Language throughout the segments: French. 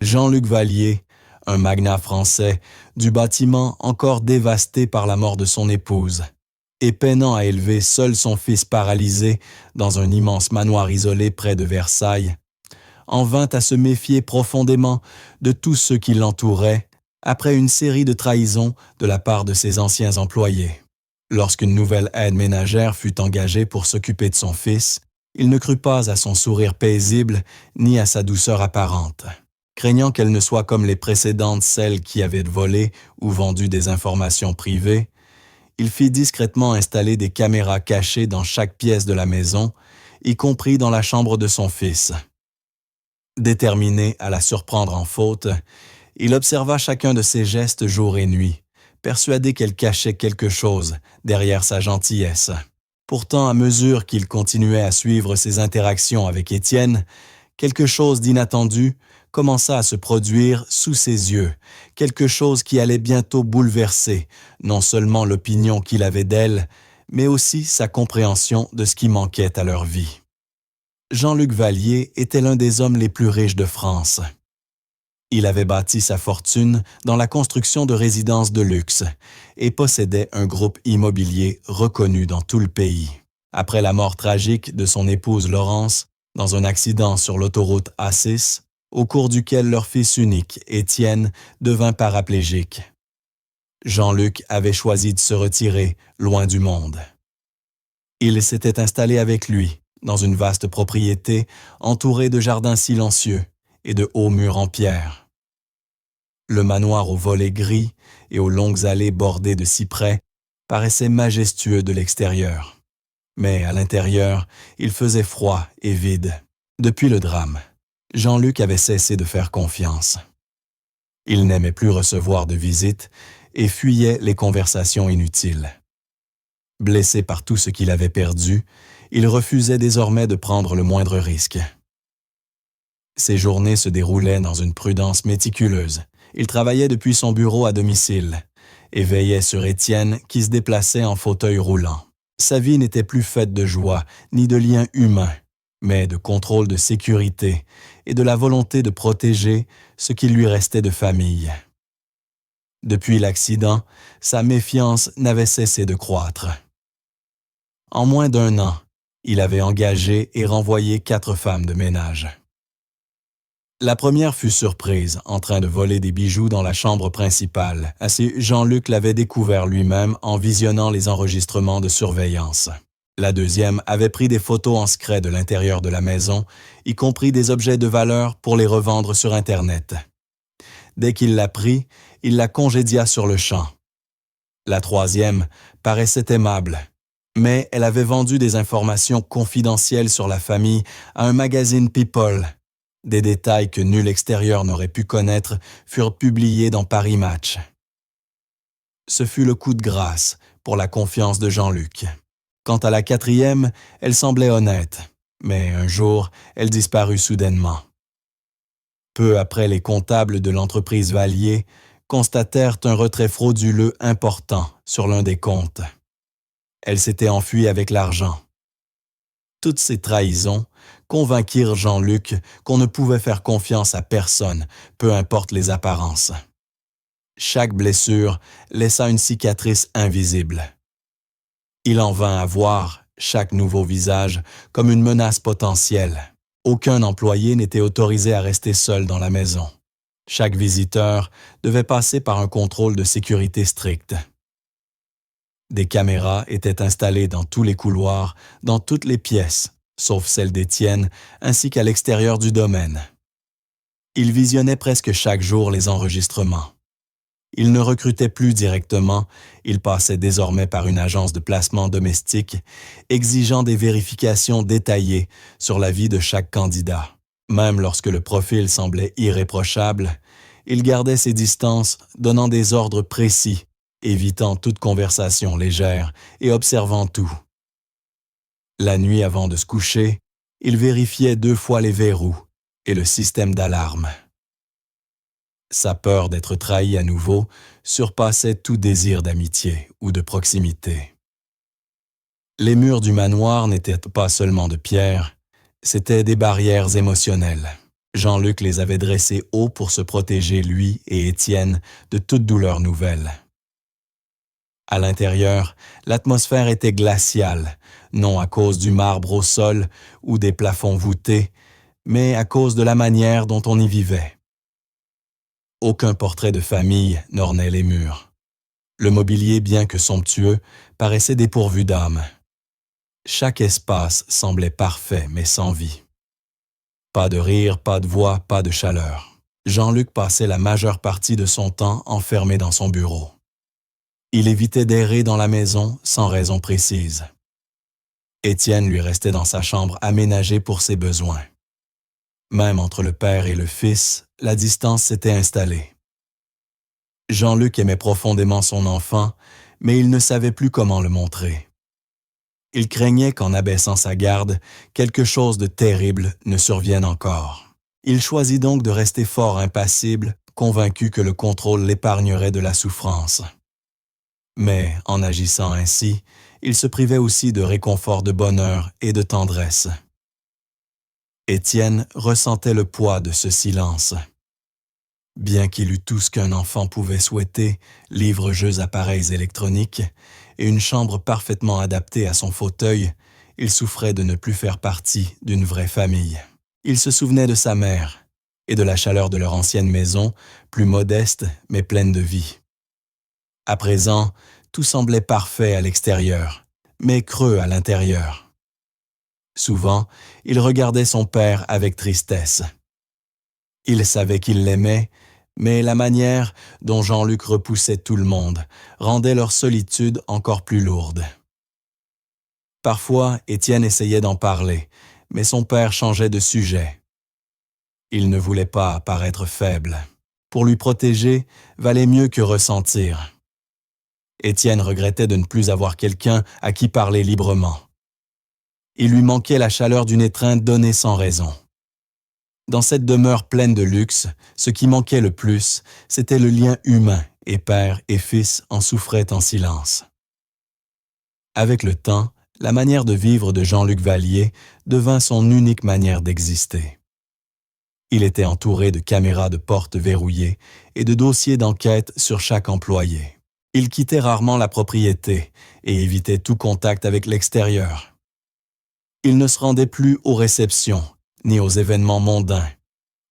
Jean-Luc Vallier, un magnat français, du bâtiment encore dévasté par la mort de son épouse, et peinant à élever seul son fils paralysé dans un immense manoir isolé près de Versailles, en vint à se méfier profondément de tous ceux qui l'entouraient après une série de trahisons de la part de ses anciens employés. Lorsqu'une nouvelle aide ménagère fut engagée pour s'occuper de son fils, il ne crut pas à son sourire paisible ni à sa douceur apparente. Craignant qu'elle ne soit comme les précédentes celles qui avaient volé ou vendu des informations privées, il fit discrètement installer des caméras cachées dans chaque pièce de la maison, y compris dans la chambre de son fils. Déterminé à la surprendre en faute, il observa chacun de ses gestes jour et nuit, persuadé qu'elle cachait quelque chose derrière sa gentillesse. Pourtant, à mesure qu'il continuait à suivre ses interactions avec Étienne, quelque chose d'inattendu commença à se produire sous ses yeux, quelque chose qui allait bientôt bouleverser non seulement l'opinion qu'il avait d'elle, mais aussi sa compréhension de ce qui manquait à leur vie. Jean-Luc Vallier était l'un des hommes les plus riches de France. Il avait bâti sa fortune dans la construction de résidences de luxe et possédait un groupe immobilier reconnu dans tout le pays. Après la mort tragique de son épouse Laurence, dans un accident sur l'autoroute A6, au cours duquel leur fils unique, Étienne, devint paraplégique, Jean-Luc avait choisi de se retirer loin du monde. Il s'était installé avec lui dans une vaste propriété entourée de jardins silencieux et de hauts murs en pierre. Le manoir aux volets gris et aux longues allées bordées de cyprès paraissait majestueux de l'extérieur. Mais à l'intérieur, il faisait froid et vide. Depuis le drame, Jean-Luc avait cessé de faire confiance. Il n'aimait plus recevoir de visites et fuyait les conversations inutiles. Blessé par tout ce qu'il avait perdu, il refusait désormais de prendre le moindre risque. Ses journées se déroulaient dans une prudence méticuleuse. Il travaillait depuis son bureau à domicile et veillait sur Étienne qui se déplaçait en fauteuil roulant. Sa vie n'était plus faite de joie ni de liens humains, mais de contrôle de sécurité et de la volonté de protéger ce qui lui restait de famille. Depuis l'accident, sa méfiance n'avait cessé de croître. En moins d'1 an, il avait engagé et renvoyé 4 femmes de ménage. La première fut surprise, en train de voler des bijoux dans la chambre principale. Ainsi, Jean-Luc l'avait découvert lui-même en visionnant les enregistrements de surveillance. La deuxième avait pris des photos en secret de l'intérieur de la maison, y compris des objets de valeur pour les revendre sur Internet. Dès qu'il la prit, il la congédia sur le champ. La troisième paraissait aimable, mais elle avait vendu des informations confidentielles sur la famille à un magazine People. Des détails que nul extérieur n'aurait pu connaître furent publiés dans Paris Match. Ce fut le coup de grâce pour la confiance de Jean-Luc. Quant à la quatrième, elle semblait honnête, mais un jour, elle disparut soudainement. Peu après, les comptables de l'entreprise Vallier constatèrent un retrait frauduleux important sur l'un des comptes. Elle s'était enfuie avec l'argent. Toutes ces trahisons convainquirent Jean-Luc qu'on ne pouvait faire confiance à personne, peu importe les apparences. Chaque blessure laissa une cicatrice invisible. Il en vint à voir chaque nouveau visage comme une menace potentielle. Aucun employé n'était autorisé à rester seul dans la maison. Chaque visiteur devait passer par un contrôle de sécurité strict. Des caméras étaient installées dans tous les couloirs, dans toutes les pièces, sauf celle d'Étienne, ainsi qu'à l'extérieur du domaine. Il visionnait presque chaque jour les enregistrements. Il ne recrutait plus directement, il passait désormais par une agence de placement domestique, exigeant des vérifications détaillées sur la vie de chaque candidat. Même lorsque le profil semblait irréprochable, il gardait ses distances, donnant des ordres précis, évitant toute conversation légère et observant tout. La nuit avant de se coucher, il vérifiait 2 fois les verrous et le système d'alarme. Sa peur d'être trahi à nouveau surpassait tout désir d'amitié ou de proximité. Les murs du manoir n'étaient pas seulement de pierre, c'étaient des barrières émotionnelles. Jean-Luc les avait dressés haut pour se protéger, lui et Étienne, de toute douleur nouvelle. À l'intérieur, l'atmosphère était glaciale, non à cause du marbre au sol ou des plafonds voûtés, mais à cause de la manière dont on y vivait. Aucun portrait de famille n'ornait les murs. Le mobilier, bien que somptueux, paraissait dépourvu d'âme. Chaque espace semblait parfait, mais sans vie. Pas de rire, pas de voix, pas de chaleur. Jean-Luc passait la majeure partie de son temps enfermé dans son bureau. Il évitait d'errer dans la maison sans raison précise. Étienne lui restait dans sa chambre aménagée pour ses besoins. Même entre le père et le fils, la distance s'était installée. Jean-Luc aimait profondément son enfant, mais il ne savait plus comment le montrer. Il craignait qu'en abaissant sa garde, quelque chose de terrible ne survienne encore. Il choisit donc de rester fort impassible, convaincu que le contrôle l'épargnerait de la souffrance. Mais, en agissant ainsi, il se privait aussi de réconfort de bonheur et de tendresse. Étienne ressentait le poids de ce silence. Bien qu'il eût tout ce qu'un enfant pouvait souhaiter, livres, jeux, appareils électroniques, et une chambre parfaitement adaptée à son fauteuil, il souffrait de ne plus faire partie d'une vraie famille. Il se souvenait de sa mère et de la chaleur de leur ancienne maison, plus modeste mais pleine de vie. À présent, tout semblait parfait à l'extérieur, mais creux à l'intérieur. Souvent, il regardait son père avec tristesse. Il savait qu'il l'aimait, mais la manière dont Jean-Luc repoussait tout le monde rendait leur solitude encore plus lourde. Parfois, Étienne essayait d'en parler, mais son père changeait de sujet. Il ne voulait pas paraître faible. Pour lui protéger, valait mieux que ressentir. Étienne regrettait de ne plus avoir quelqu'un à qui parler librement. Il lui manquait la chaleur d'une étreinte donnée sans raison. Dans cette demeure pleine de luxe, ce qui manquait le plus, c'était le lien humain, et père et fils en souffraient en silence. Avec le temps, la manière de vivre de Jean-Luc Vallier devint son unique manière d'exister. Il était entouré de caméras de porte verrouillées et de dossiers d'enquête sur chaque employé. Il quittait rarement la propriété et évitait tout contact avec l'extérieur. Il ne se rendait plus aux réceptions, ni aux événements mondains.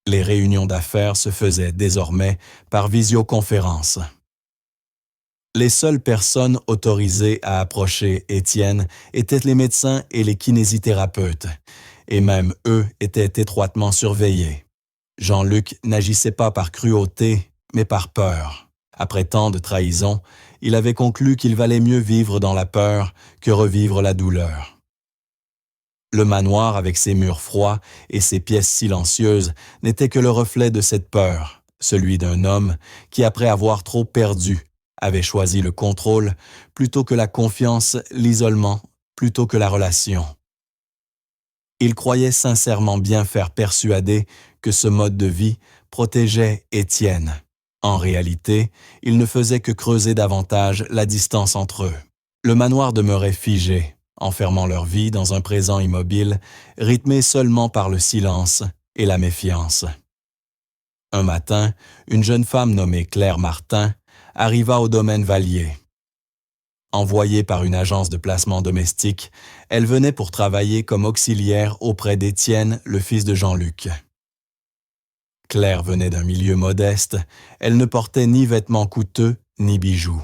Les réunions d'affaires se faisaient désormais par visioconférence. Les seules personnes autorisées à approcher Étienne étaient les médecins et les kinésithérapeutes, et même eux étaient étroitement surveillés. Jean-Luc n'agissait pas par cruauté, mais par peur. Après tant de trahisons, il avait conclu qu'il valait mieux vivre dans la peur que revivre la douleur. Le manoir, avec ses murs froids et ses pièces silencieuses, n'était que le reflet de cette peur, celui d'un homme qui, après avoir trop perdu, avait choisi le contrôle plutôt que la confiance, l'isolement, plutôt que la relation. Il croyait sincèrement bien faire persuader que ce mode de vie protégeait Étienne. En réalité, il ne faisait que creuser davantage la distance entre eux. Le manoir demeurait figé, enfermant leur vie dans un présent immobile, rythmé seulement par le silence et la méfiance. Un matin, une jeune femme nommée Claire Martin arriva au domaine Vallier. Envoyée par une agence de placement domestique, elle venait pour travailler comme auxiliaire auprès d'Étienne, le fils de Jean-Luc. Claire venait d'un milieu modeste, elle ne portait ni vêtements coûteux ni bijoux.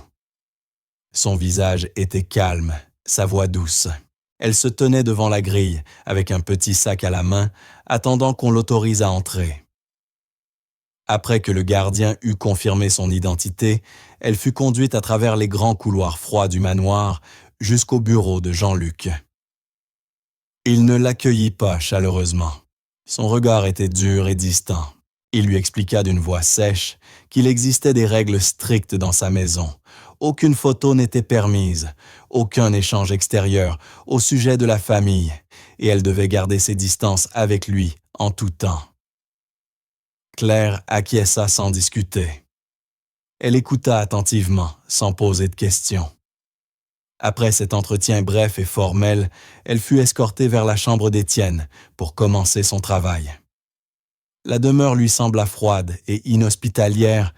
Son visage était calme, sa voix douce. Elle se tenait devant la grille, avec un petit sac à la main, attendant qu'on l'autorise à entrer. Après que le gardien eut confirmé son identité, elle fut conduite à travers les grands couloirs froids du manoir jusqu'au bureau de Jean-Luc. Il ne l'accueillit pas chaleureusement. Son regard était dur et distant. Il lui expliqua d'une voix sèche qu'il existait des règles strictes dans sa maison. Aucune photo n'était permise, aucun échange extérieur au sujet de la famille, et elle devait garder ses distances avec lui en tout temps. Claire acquiesça sans discuter. Elle écouta attentivement, sans poser de questions. Après cet entretien bref et formel, elle fut escortée vers la chambre d'Étienne pour commencer son travail. La demeure lui sembla froide et inhospitalière,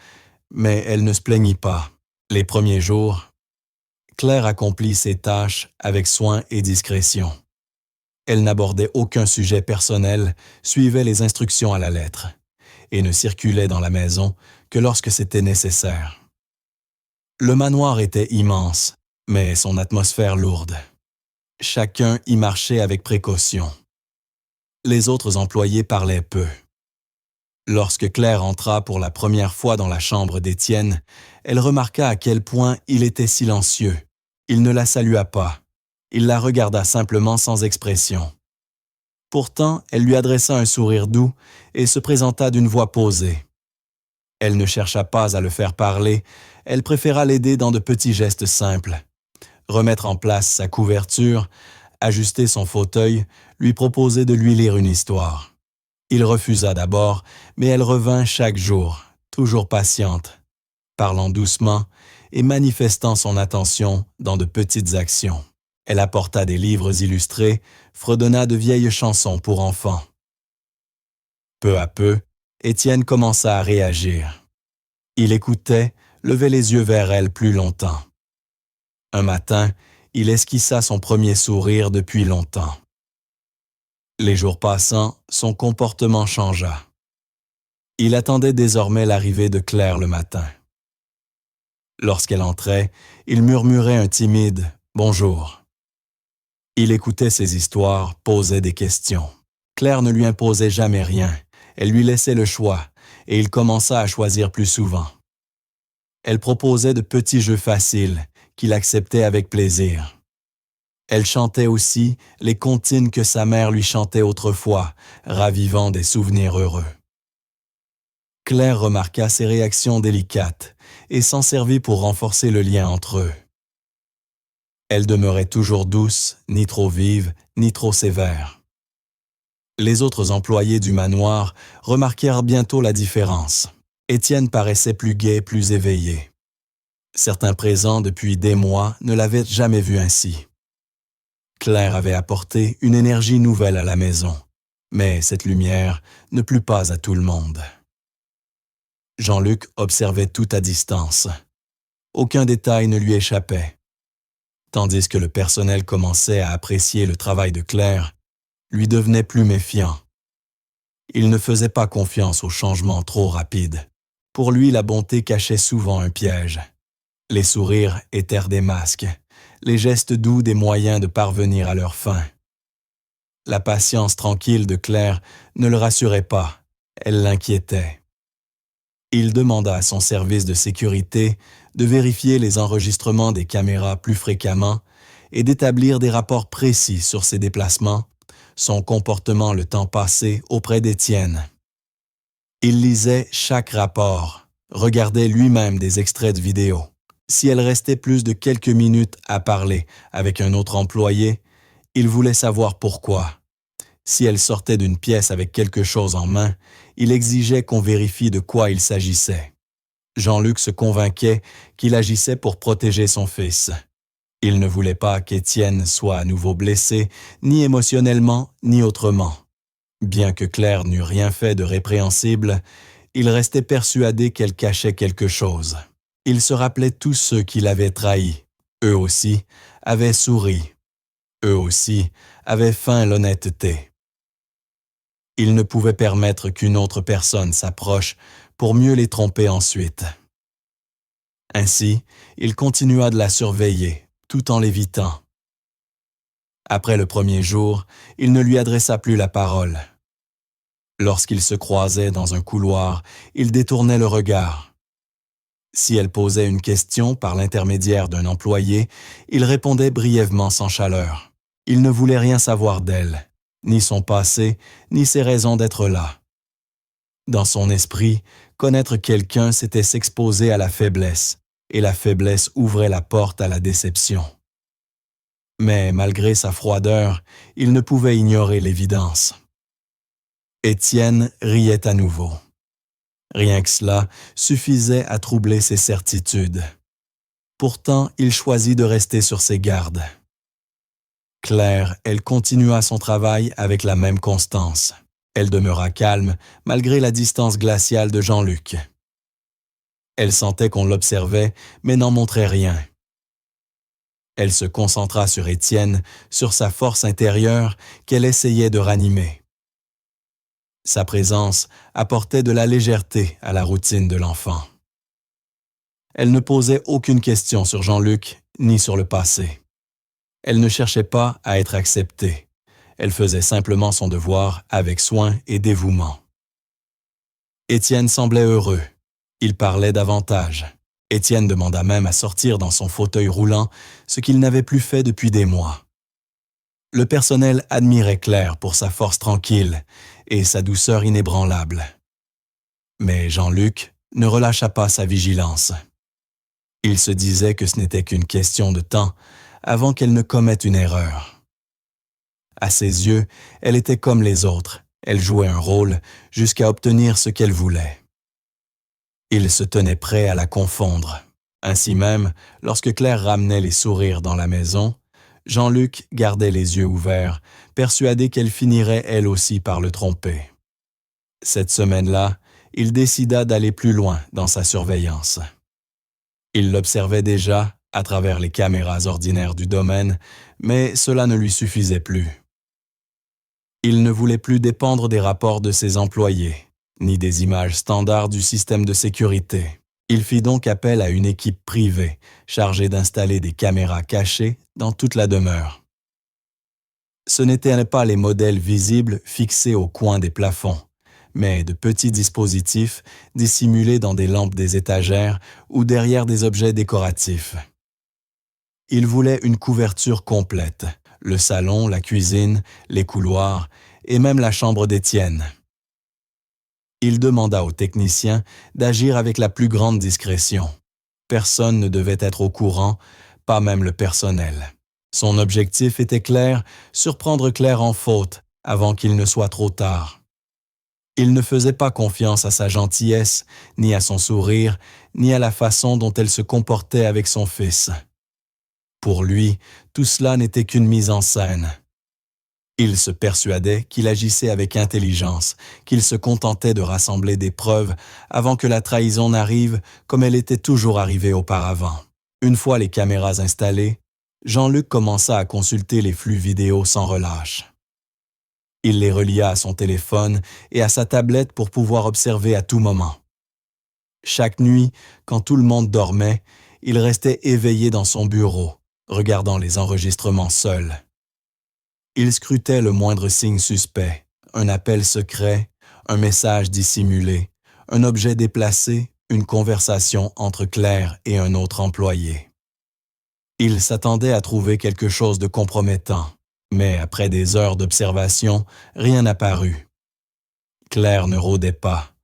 mais elle ne se plaignit pas. Les premiers jours, Claire accomplit ses tâches avec soin et discrétion. Elle n'abordait aucun sujet personnel, suivait les instructions à la lettre, et ne circulait dans la maison que lorsque c'était nécessaire. Le manoir était immense, mais son atmosphère lourde. Chacun y marchait avec précaution. Les autres employés parlaient peu. Lorsque Claire entra pour la première fois dans la chambre d'Étienne, elle remarqua à quel point il était silencieux. Il ne la salua pas. Il la regarda simplement sans expression. Pourtant, elle lui adressa un sourire doux et se présenta d'une voix posée. Elle ne chercha pas à le faire parler, elle préféra l'aider dans de petits gestes simples. Remettre en place sa couverture, ajuster son fauteuil, lui proposer de lui lire une histoire. Il refusa d'abord, mais elle revint chaque jour, toujours patiente, parlant doucement et manifestant son attention dans de petites actions. Elle apporta des livres illustrés, fredonna de vieilles chansons pour enfants. Peu à peu, Étienne commença à réagir. Il écoutait, levait les yeux vers elle plus longtemps. Un matin, il esquissa son premier sourire depuis longtemps. Les jours passant, son comportement changea. Il attendait désormais l'arrivée de Claire le matin. Lorsqu'elle entrait, il murmurait un timide « bonjour ». Il écoutait ses histoires, posait des questions. Claire ne lui imposait jamais rien, elle lui laissait le choix, et il commença à choisir plus souvent. Elle proposait de petits jeux faciles, qu'il acceptait avec plaisir. Elle chantait aussi les comptines que sa mère lui chantait autrefois, ravivant des souvenirs heureux. Claire remarqua ses réactions délicates et s'en servit pour renforcer le lien entre eux. Elle demeurait toujours douce, ni trop vive, ni trop sévère. Les autres employés du manoir remarquèrent bientôt la différence. Étienne paraissait plus gai, plus éveillé. Certains présents depuis des mois ne l'avaient jamais vu ainsi. Claire avait apporté une énergie nouvelle à la maison, mais cette lumière ne plut pas à tout le monde. Jean-Luc observait tout à distance. Aucun détail ne lui échappait. Tandis que le personnel commençait à apprécier le travail de Claire, lui devenait plus méfiant. Il ne faisait pas confiance aux changements trop rapides. Pour lui, la bonté cachait souvent un piège. Les sourires étaient des masques, les gestes doux des moyens de parvenir à leur fin. La patience tranquille de Claire ne le rassurait pas, elle l'inquiétait. Il demanda à son service de sécurité de vérifier les enregistrements des caméras plus fréquemment et d'établir des rapports précis sur ses déplacements, son comportement le temps passé auprès d'Étienne. Il lisait chaque rapport, regardait lui-même des extraits de vidéos. Si elle restait plus de quelques minutes à parler avec un autre employé, il voulait savoir pourquoi. Si elle sortait d'une pièce avec quelque chose en main, il exigeait qu'on vérifie de quoi il s'agissait. Jean-Luc se convainquait qu'il agissait pour protéger son fils. Il ne voulait pas qu'Étienne soit à nouveau blessé, ni émotionnellement, ni autrement. Bien que Claire n'eût rien fait de répréhensible, il restait persuadé qu'elle cachait quelque chose. Il se rappelait tous ceux qui l'avaient trahi. Eux aussi avaient souri. Eux aussi avaient feint l'honnêteté. Il ne pouvait permettre qu'une autre personne s'approche pour mieux les tromper ensuite. Ainsi, il continua de la surveiller, tout en l'évitant. Après le premier jour, il ne lui adressa plus la parole. Lorsqu'ils se croisaient dans un couloir, il détournait le regard. Si elle posait une question par l'intermédiaire d'un employé, il répondait brièvement sans chaleur. Il ne voulait rien savoir d'elle, ni son passé, ni ses raisons d'être là. Dans son esprit, connaître quelqu'un, c'était s'exposer à la faiblesse, et la faiblesse ouvrait la porte à la déception. Mais malgré sa froideur, il ne pouvait ignorer l'évidence. Étienne riait à nouveau. Rien que cela suffisait à troubler ses certitudes. Pourtant, il choisit de rester sur ses gardes. Claire, elle continua son travail avec la même constance. Elle demeura calme, malgré la distance glaciale de Jean-Luc. Elle sentait qu'on l'observait, mais n'en montrait rien. Elle se concentra sur Étienne, sur sa force intérieure qu'elle essayait de ranimer. Sa présence apportait de la légèreté à la routine de l'enfant. Elle ne posait aucune question sur Jean-Luc ni sur le passé. Elle ne cherchait pas à être acceptée. Elle faisait simplement son devoir avec soin et dévouement. Étienne semblait heureux. Il parlait davantage. Étienne demanda même à sortir dans son fauteuil roulant, ce qu'il n'avait plus fait depuis des mois. Le personnel admirait Claire pour sa force tranquille et sa douceur inébranlable. Mais Jean-Luc ne relâcha pas sa vigilance. Il se disait que ce n'était qu'une question de temps avant qu'elle ne commette une erreur. À ses yeux, elle était comme les autres. Elle jouait un rôle jusqu'à obtenir ce qu'elle voulait. Il se tenait prêt à la confondre. Ainsi même, lorsque Claire ramenait les sourires dans la maison, Jean-Luc gardait les yeux ouverts, persuadé qu'elle finirait elle aussi par le tromper. Cette semaine-là, il décida d'aller plus loin dans sa surveillance. Il l'observait déjà à travers les caméras ordinaires du domaine, mais cela ne lui suffisait plus. Il ne voulait plus dépendre des rapports de ses employés, ni des images standards du système de sécurité. Il fit donc appel à une équipe privée chargée d'installer des caméras cachées dans toute la demeure. Ce n'étaient pas les modèles visibles fixés au coin des plafonds, mais de petits dispositifs dissimulés dans des lampes des étagères ou derrière des objets décoratifs. Il voulait une couverture complète, le salon, la cuisine, les couloirs et même la chambre d'Étienne. Il demanda aux techniciens d'agir avec la plus grande discrétion. Personne ne devait être au courant, pas même le personnel. Son objectif était clair, surprendre Claire en faute avant qu'il ne soit trop tard. Il ne faisait pas confiance à sa gentillesse, ni à son sourire, ni à la façon dont elle se comportait avec son fils. Pour lui, tout cela n'était qu'une mise en scène. Il se persuadait qu'il agissait avec intelligence, qu'il se contentait de rassembler des preuves avant que la trahison n'arrive comme elle était toujours arrivée auparavant. Une fois les caméras installées, Jean-Luc commença à consulter les flux vidéo sans relâche. Il les relia à son téléphone et à sa tablette pour pouvoir observer à tout moment. Chaque nuit, quand tout le monde dormait, il restait éveillé dans son bureau, regardant les enregistrements seul. Il scrutait le moindre signe suspect, un appel secret, un message dissimulé, un objet déplacé, une conversation entre Claire et un autre employé. Il s'attendait à trouver quelque chose de compromettant, mais après des heures d'observation, rien n'apparut. Claire ne rôdait pas.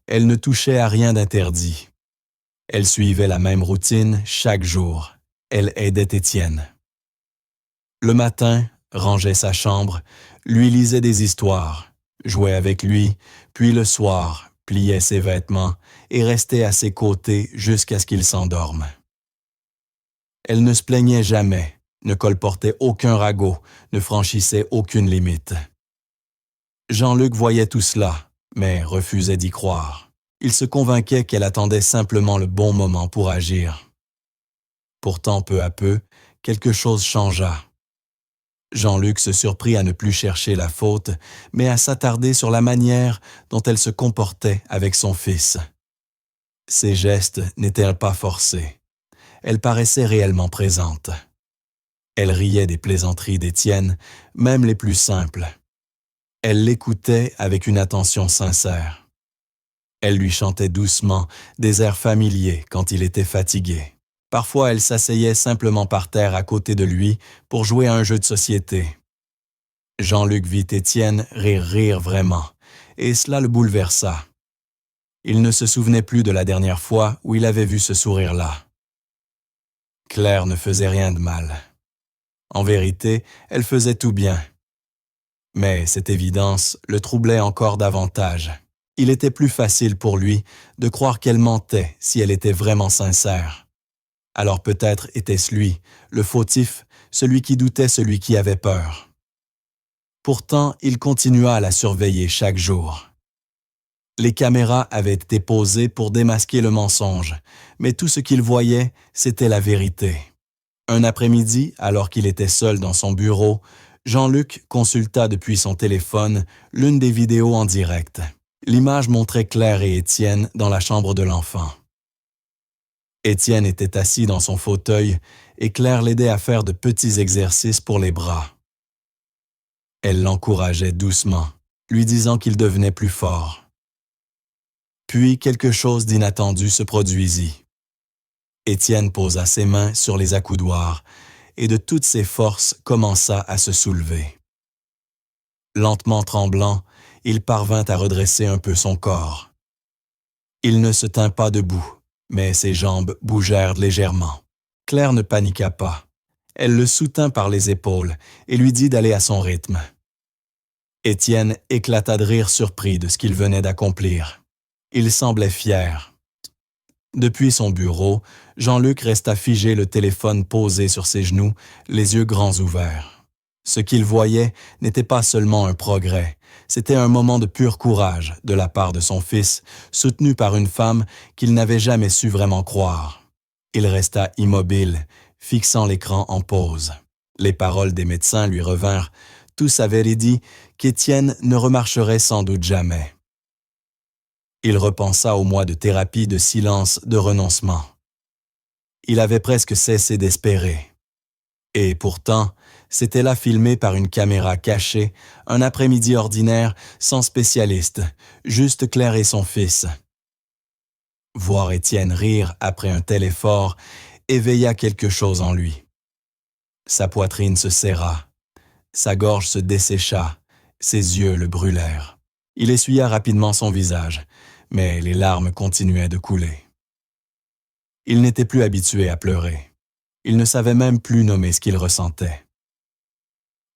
Elle ne touchait à rien d'interdit. Elle suivait la même routine chaque jour. Elle aidait Étienne. Le matin, rangeait sa chambre, lui lisait des histoires, jouait avec lui, puis le soir, pliait ses vêtements et restait à ses côtés jusqu'à ce qu'il s'endorme. Elle ne se plaignait jamais, ne colportait aucun ragot, ne franchissait aucune limite. Jean-Luc voyait tout cela, mais refusait d'y croire. Il se convainquait qu'elle attendait simplement le bon moment pour agir. Pourtant, peu à peu, quelque chose changea. Jean-Luc se surprit à ne plus chercher la faute, mais à s'attarder sur la manière dont elle se comportait avec son fils. Ses gestes n'étaient pas forcés. Elle paraissait réellement présente. Elle riait des plaisanteries d'Étienne, même les plus simples. Elle l'écoutait avec une attention sincère. Elle lui chantait doucement des airs familiers quand il était fatigué. Parfois, elle s'asseyait simplement par terre à côté de lui pour jouer à un jeu de société. Jean-Luc vit Étienne rire vraiment, et cela le bouleversa. Il ne se souvenait plus de la dernière fois où il avait vu ce sourire-là. Claire ne faisait rien de mal. En vérité, elle faisait tout bien. Mais cette évidence le troublait encore davantage. Il était plus facile pour lui de croire qu'elle mentait si elle était vraiment sincère. Alors peut-être était-ce lui, le fautif, celui qui doutait, celui qui avait peur. Pourtant, il continua à la surveiller chaque jour. Les caméras avaient été posées pour démasquer le mensonge, mais tout ce qu'il voyait, c'était la vérité. Un après-midi, alors qu'il était seul dans son bureau, Jean-Luc consulta depuis son téléphone l'une des vidéos en direct. L'image montrait Claire et Étienne dans la chambre de l'enfant. Étienne était assis dans son fauteuil et Claire l'aidait à faire de petits exercices pour les bras. Elle l'encourageait doucement, lui disant qu'il devenait plus fort. Puis quelque chose d'inattendu se produisit. Étienne posa ses mains sur les accoudoirs et de toutes ses forces commença à se soulever. Lentement tremblant, il parvint à redresser un peu son corps. Il ne se tint pas debout, mais ses jambes bougèrent légèrement. Claire ne paniqua pas. Elle le soutint par les épaules et lui dit d'aller à son rythme. Étienne éclata de rire surpris de ce qu'il venait d'accomplir. Il semblait fier. Depuis son bureau, Jean-Luc resta figé, le téléphone posé sur ses genoux, les yeux grands ouverts. Ce qu'il voyait n'était pas seulement un progrès, c'était un moment de pur courage de la part de son fils, soutenu par une femme qu'il n'avait jamais su vraiment croire. Il resta immobile, fixant l'écran en pause. Les paroles des médecins lui revinrent. Tous avaient dit qu'Étienne ne remarcherait sans doute jamais. Il repensa aux mois de thérapie, de silence, de renoncement. Il avait presque cessé d'espérer. Et pourtant, c'était là filmé par une caméra cachée, un après-midi ordinaire, sans spécialiste, juste Claire et son fils. Voir Étienne rire après un tel effort éveilla quelque chose en lui. Sa poitrine se serra, sa gorge se dessécha, ses yeux le brûlèrent. Il essuya rapidement son visage, mais les larmes continuaient de couler. Il n'était plus habitué à pleurer. Il ne savait même plus nommer ce qu'il ressentait.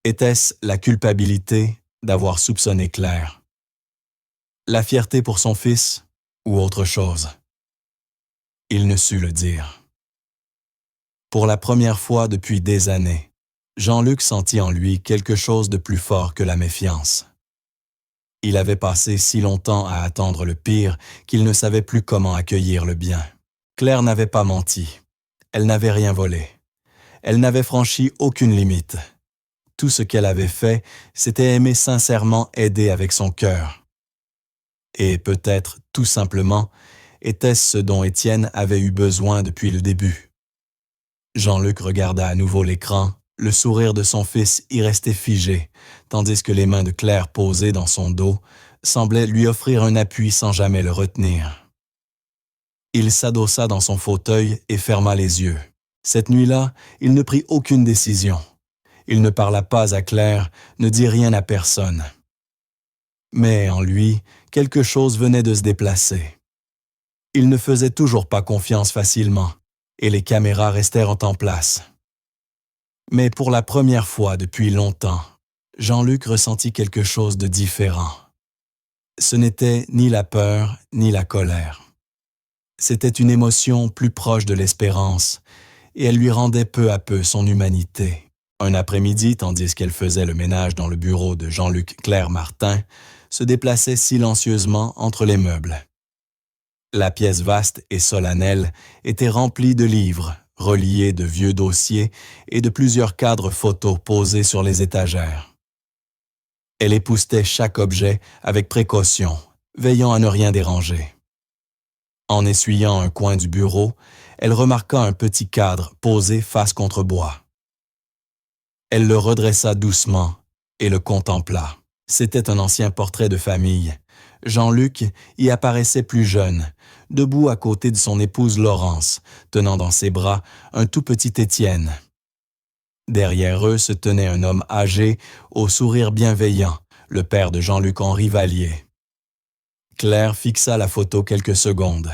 Était-ce la culpabilité d'avoir soupçonné Claire? La fierté pour son fils ou autre chose? Il ne sut le dire. Pour la première fois depuis des années, Jean-Luc sentit en lui quelque chose de plus fort que la méfiance. Il avait passé si longtemps à attendre le pire qu'il ne savait plus comment accueillir le bien. Claire n'avait pas menti. Elle n'avait rien volé. Elle n'avait franchi aucune limite. Tout ce qu'elle avait fait, c'était aimer sincèrement, aider avec son cœur. Et peut-être, tout simplement, était-ce ce dont Étienne avait eu besoin depuis le début. Jean-Luc regarda à nouveau l'écran, le sourire de son fils y restait figé, tandis que les mains de Claire posées dans son dos semblaient lui offrir un appui sans jamais le retenir. Il s'adossa dans son fauteuil et ferma les yeux. Cette nuit-là, il ne prit aucune décision. Il ne parla pas à Claire, ne dit rien à personne. Mais en lui, quelque chose venait de se déplacer. Il ne faisait toujours pas confiance facilement, et les caméras restèrent en place. Mais pour la première fois depuis longtemps, Jean-Luc ressentit quelque chose de différent. Ce n'était ni la peur, ni la colère. C'était une émotion plus proche de l'espérance, et elle lui rendait peu à peu son humanité. Un après-midi, tandis qu'elle faisait le ménage dans le bureau de Jean-Luc Claire Martin, se déplaçait silencieusement entre les meubles. La pièce vaste et solennelle était remplie de livres, reliés de vieux dossiers et de plusieurs cadres photos posés sur les étagères. Elle époussetait chaque objet avec précaution, veillant à ne rien déranger. En essuyant un coin du bureau, elle remarqua un petit cadre posé face contre bois. Elle le redressa doucement et le contempla. C'était un ancien portrait de famille. Jean-Luc y apparaissait plus jeune, debout à côté de son épouse Laurence, tenant dans ses bras un tout petit Étienne. Derrière eux se tenait un homme âgé, au sourire bienveillant, le père de Jean-Luc-Henri Vallier. Claire fixa la photo quelques secondes.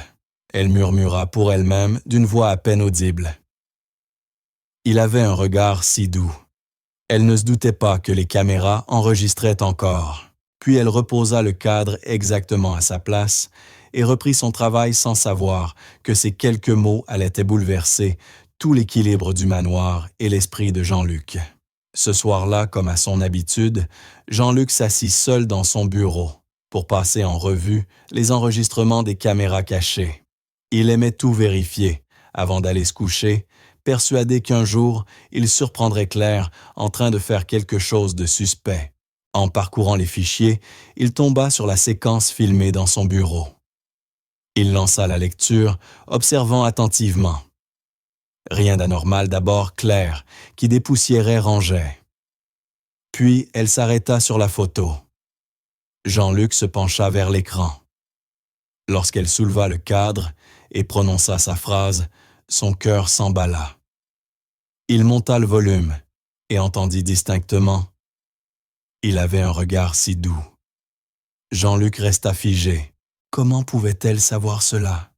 Elle murmura pour elle-même d'une voix à peine audible. Il avait un regard si doux. Elle ne se doutait pas que les caméras enregistraient encore. Puis elle reposa le cadre exactement à sa place et reprit son travail sans savoir que ces quelques mots allaient bouleverser tout l'équilibre du manoir et l'esprit de Jean-Luc. Ce soir-là, comme à son habitude, Jean-Luc s'assit seul dans son bureau pour passer en revue les enregistrements des caméras cachées. Il aimait tout vérifier avant d'aller se coucher, persuadé qu'un jour, il surprendrait Claire en train de faire quelque chose de suspect. En parcourant les fichiers, il tomba sur la séquence filmée dans son bureau. Il lança la lecture, observant attentivement. Rien d'anormal d'abord Claire, qui dépoussiérait rangeait. Puis elle s'arrêta sur la photo. Jean-Luc se pencha vers l'écran. Lorsqu'elle souleva le cadre et prononça sa phrase, son cœur s'emballa. Il monta le volume et entendit distinctement. Il avait un regard si doux. Jean-Luc resta figé. Comment pouvait-elle savoir cela?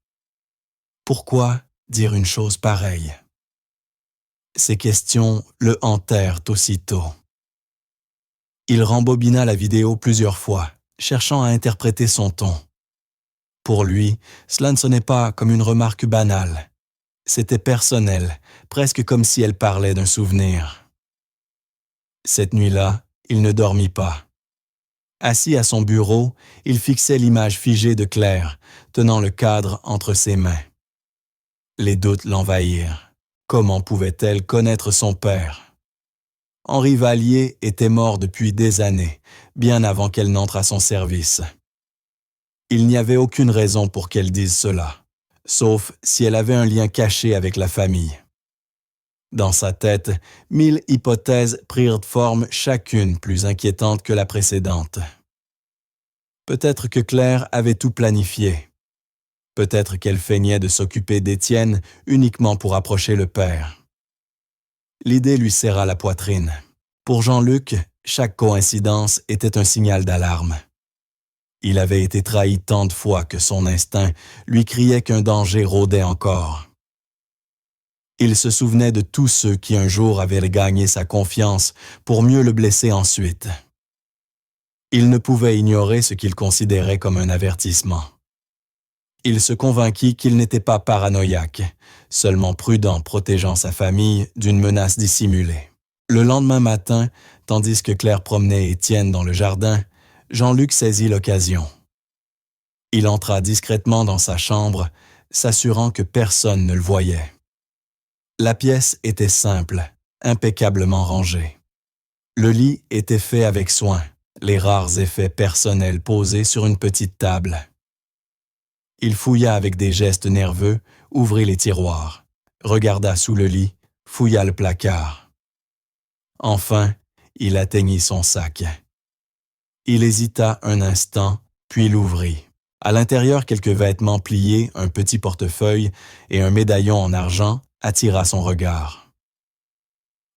Pourquoi dire une chose pareille? Ces questions le hantèrent aussitôt. Il rembobina la vidéo plusieurs fois, cherchant à interpréter son ton. Pour lui, cela ne sonnait pas comme une remarque banale. C'était personnel, presque comme si elle parlait d'un souvenir. Cette nuit-là, il ne dormit pas. Assis à son bureau, il fixait l'image figée de Claire, tenant le cadre entre ses mains. Les doutes l'envahirent. Comment pouvait-elle connaître son père? Henri Vallier était mort depuis des années, bien avant qu'elle n'entre à son service. Il n'y avait aucune raison pour qu'elle dise cela, sauf si elle avait un lien caché avec la famille. Dans sa tête, 1000 hypothèses prirent forme, chacune plus inquiétante que la précédente. Peut-être que Claire avait tout planifié. Peut-être qu'elle feignait de s'occuper d'Étienne uniquement pour approcher le père. L'idée lui serra la poitrine. Pour Jean-Luc, chaque coïncidence était un signal d'alarme. Il avait été trahi tant de fois que son instinct lui criait qu'un danger rôdait encore. Il se souvenait de tous ceux qui un jour avaient gagné sa confiance pour mieux le blesser ensuite. Il ne pouvait ignorer ce qu'il considérait comme un avertissement. Il se convainquit qu'il n'était pas paranoïaque, seulement prudent protégeant sa famille d'une menace dissimulée. Le lendemain matin, tandis que Claire promenait Étienne dans le jardin, Jean-Luc saisit l'occasion. Il entra discrètement dans sa chambre, s'assurant que personne ne le voyait. La pièce était simple, impeccablement rangée. Le lit était fait avec soin, les rares effets personnels posés sur une petite table. Il fouilla avec des gestes nerveux, ouvrit les tiroirs, regarda sous le lit, fouilla le placard. Enfin, il atteignit son sac. Il hésita un instant, puis l'ouvrit. À l'intérieur, quelques vêtements pliés, un petit portefeuille et un médaillon en argent attira son regard.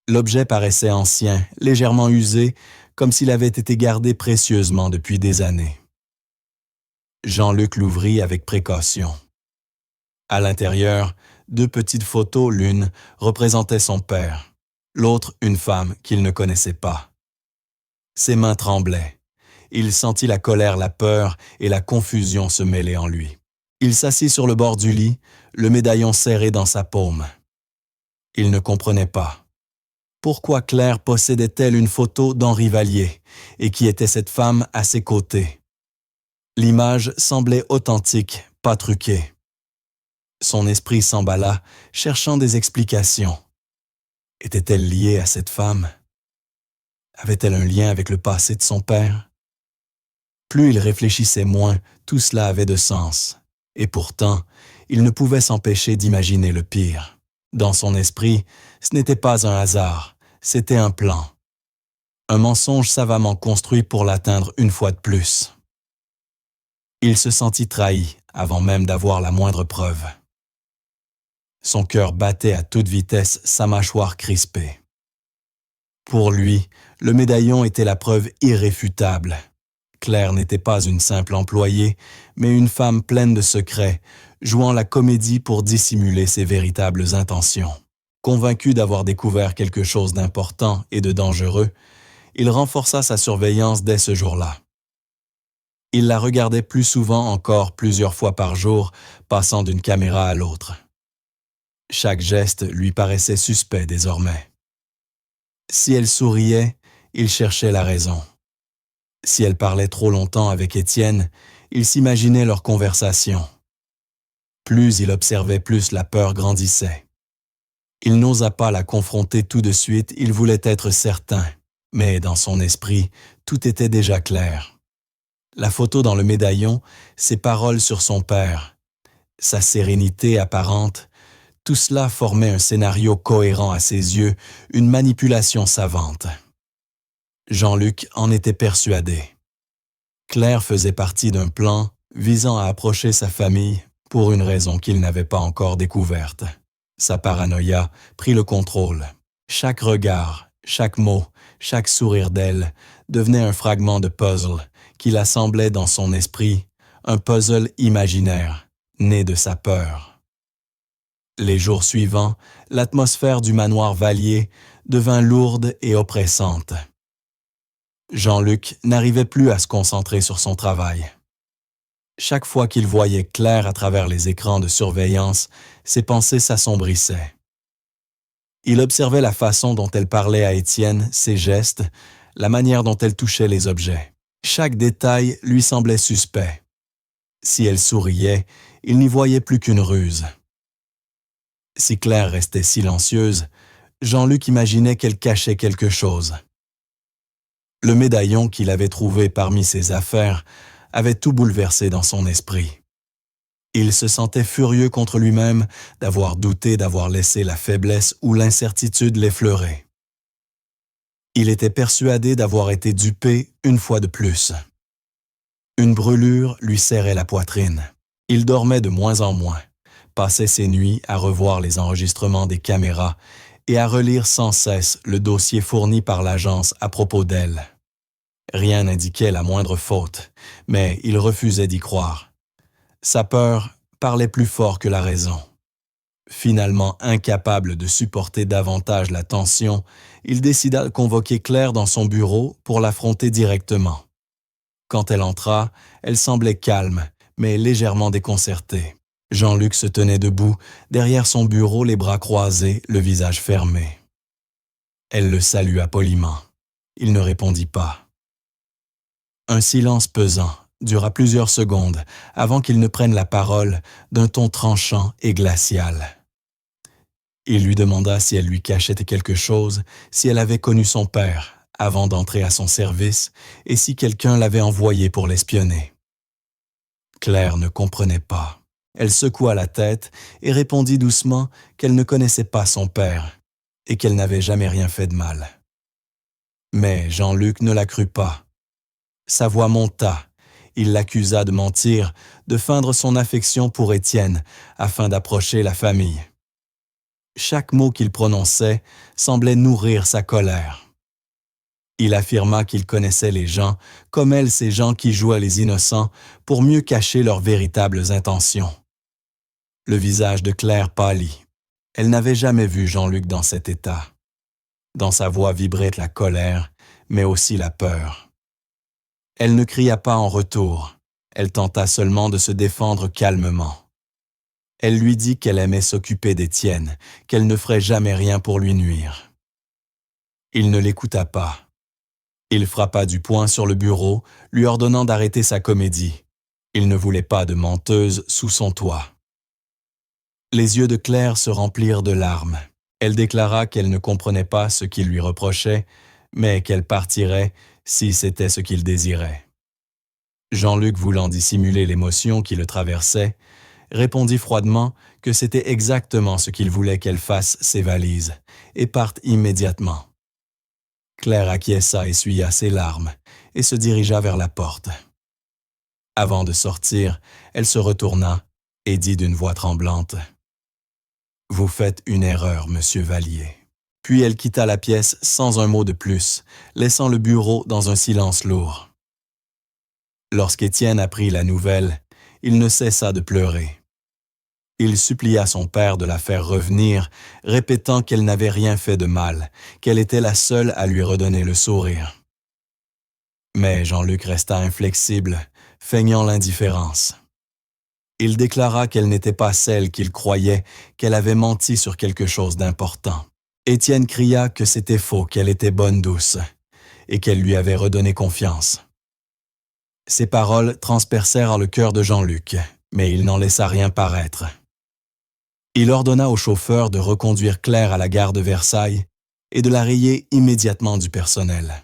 L'objet paraissait ancien, légèrement usé, comme s'il avait été gardé précieusement depuis des années. Jean-Luc l'ouvrit avec précaution. À l'intérieur, 2 petites photos, l'une représentait son père, l'autre une femme qu'il ne connaissait pas. Ses mains tremblaient. Il sentit la colère, la peur et la confusion se mêler en lui. Il s'assit sur le bord du lit, le médaillon serré dans sa paume. Il ne comprenait pas. Pourquoi Claire possédait-elle une photo d'Henri Vallier et qui était cette femme à ses côtés? L'image semblait authentique, pas truquée. Son esprit s'emballa, cherchant des explications. Était-elle liée à cette femme? Avait-elle un lien avec le passé de son père? Plus il réfléchissait, moins tout cela avait de sens. Et pourtant, il ne pouvait s'empêcher d'imaginer le pire. Dans son esprit, ce n'était pas un hasard, c'était un plan. Un mensonge savamment construit pour l'atteindre une fois de plus. Il se sentit trahi avant même d'avoir la moindre preuve. Son cœur battait à toute vitesse, sa mâchoire crispée. Pour lui, le médaillon était la preuve irréfutable. Claire n'était pas une simple employée, mais une femme pleine de secrets, jouant la comédie pour dissimuler ses véritables intentions. Convaincu d'avoir découvert quelque chose d'important et de dangereux, il renforça sa surveillance dès ce jour-là. Il la regardait plus souvent encore plusieurs fois par jour, passant d'une caméra à l'autre. Chaque geste lui paraissait suspect désormais. Si elle souriait, il cherchait la raison. Si elle parlait trop longtemps avec Étienne, il s'imaginait leur conversation. Plus il observait, plus la peur grandissait. Il n'osa pas la confronter tout de suite, il voulait être certain. Mais dans son esprit, tout était déjà clair. La photo dans le médaillon, ses paroles sur son père, sa sérénité apparente, tout cela formait un scénario cohérent à ses yeux, une manipulation savante. Jean-Luc en était persuadé. Claire faisait partie d'un plan visant à approcher sa famille pour une raison qu'il n'avait pas encore découverte. Sa paranoïa prit le contrôle. Chaque regard, chaque mot, chaque sourire d'elle devenait un fragment de puzzle qu'il assemblait dans son esprit, un puzzle imaginaire, né de sa peur. Les jours suivants, l'atmosphère du manoir Vallier devint lourde et oppressante. Jean-Luc n'arrivait plus à se concentrer sur son travail. Chaque fois qu'il voyait Claire à travers les écrans de surveillance, ses pensées s'assombrissaient. Il observait la façon dont elle parlait à Étienne, ses gestes, la manière dont elle touchait les objets. Chaque détail lui semblait suspect. Si elle souriait, il n'y voyait plus qu'une ruse. Si Claire restait silencieuse, Jean-Luc imaginait qu'elle cachait quelque chose. Le médaillon qu'il avait trouvé parmi ses affaires avait tout bouleversé dans son esprit. Il se sentait furieux contre lui-même d'avoir douté, d'avoir laissé la faiblesse ou l'incertitude l'effleurer. Il était persuadé d'avoir été dupé une fois de plus. Une brûlure lui serrait la poitrine. Il dormait de moins en moins, passait ses nuits à revoir les enregistrements des caméras et à relire sans cesse le dossier fourni par l'agence à propos d'elle. Rien n'indiquait la moindre faute, mais il refusait d'y croire. Sa peur parlait plus fort que la raison. Finalement incapable de supporter davantage la tension, il décida de convoquer Claire dans son bureau pour l'affronter directement. Quand elle entra, elle semblait calme, mais légèrement déconcertée. Jean-Luc se tenait debout, derrière son bureau, les bras croisés, le visage fermé. Elle le salua poliment. Il ne répondit pas. Un silence pesant dura plusieurs secondes avant qu'il ne prenne la parole d'un ton tranchant et glacial. Il lui demanda si elle lui cachait quelque chose, si elle avait connu son père avant d'entrer à son service et si quelqu'un l'avait envoyé pour l'espionner. Claire ne comprenait pas. Elle secoua la tête et répondit doucement qu'elle ne connaissait pas son père et qu'elle n'avait jamais rien fait de mal. Mais Jean-Luc ne la crut pas. Sa voix monta. Il l'accusa de mentir, de feindre son affection pour Étienne afin d'approcher la famille. Chaque mot qu'il prononçait semblait nourrir sa colère. Il affirma qu'il connaissait les gens, comme elle ces gens qui jouaient les innocents, pour mieux cacher leurs véritables intentions. Le visage de Claire pâlit. Elle n'avait jamais vu Jean-Luc dans cet état. Dans sa voix vibrait la colère, mais aussi la peur. Elle ne cria pas en retour. Elle tenta seulement de se défendre calmement. Elle lui dit qu'elle aimait s'occuper d'Étienne, qu'elle ne ferait jamais rien pour lui nuire. Il ne l'écouta pas. Il frappa du poing sur le bureau, lui ordonnant d'arrêter sa comédie. Il ne voulait pas de menteuse sous son toit. Les yeux de Claire se remplirent de larmes. Elle déclara qu'elle ne comprenait pas ce qu'il lui reprochait, mais qu'elle partirait si c'était ce qu'il désirait. Jean-Luc, voulant dissimuler l'émotion qui le traversait, répondit froidement que c'était exactement ce qu'il voulait qu'elle fasse ses valises et parte immédiatement. Claire acquiesça, essuya ses larmes et se dirigea vers la porte. Avant de sortir, elle se retourna et dit d'une voix tremblante « Vous faites une erreur, monsieur Vallier. » Puis elle quitta la pièce sans un mot de plus, laissant le bureau dans un silence lourd. Lorsqu'Étienne apprit la nouvelle, il ne cessa de pleurer. Il supplia son père de la faire revenir, répétant qu'elle n'avait rien fait de mal, qu'elle était la seule à lui redonner le sourire. Mais Jean-Luc resta inflexible, feignant l'indifférence. Il déclara qu'elle n'était pas celle qu'il croyait, qu'elle avait menti sur quelque chose d'important. Étienne cria que c'était faux, qu'elle était bonne douce, et qu'elle lui avait redonné confiance. Ces paroles transpercèrent le cœur de Jean-Luc, mais il n'en laissa rien paraître. Il ordonna au chauffeur de reconduire Claire à la gare de Versailles et de la rayer immédiatement du personnel.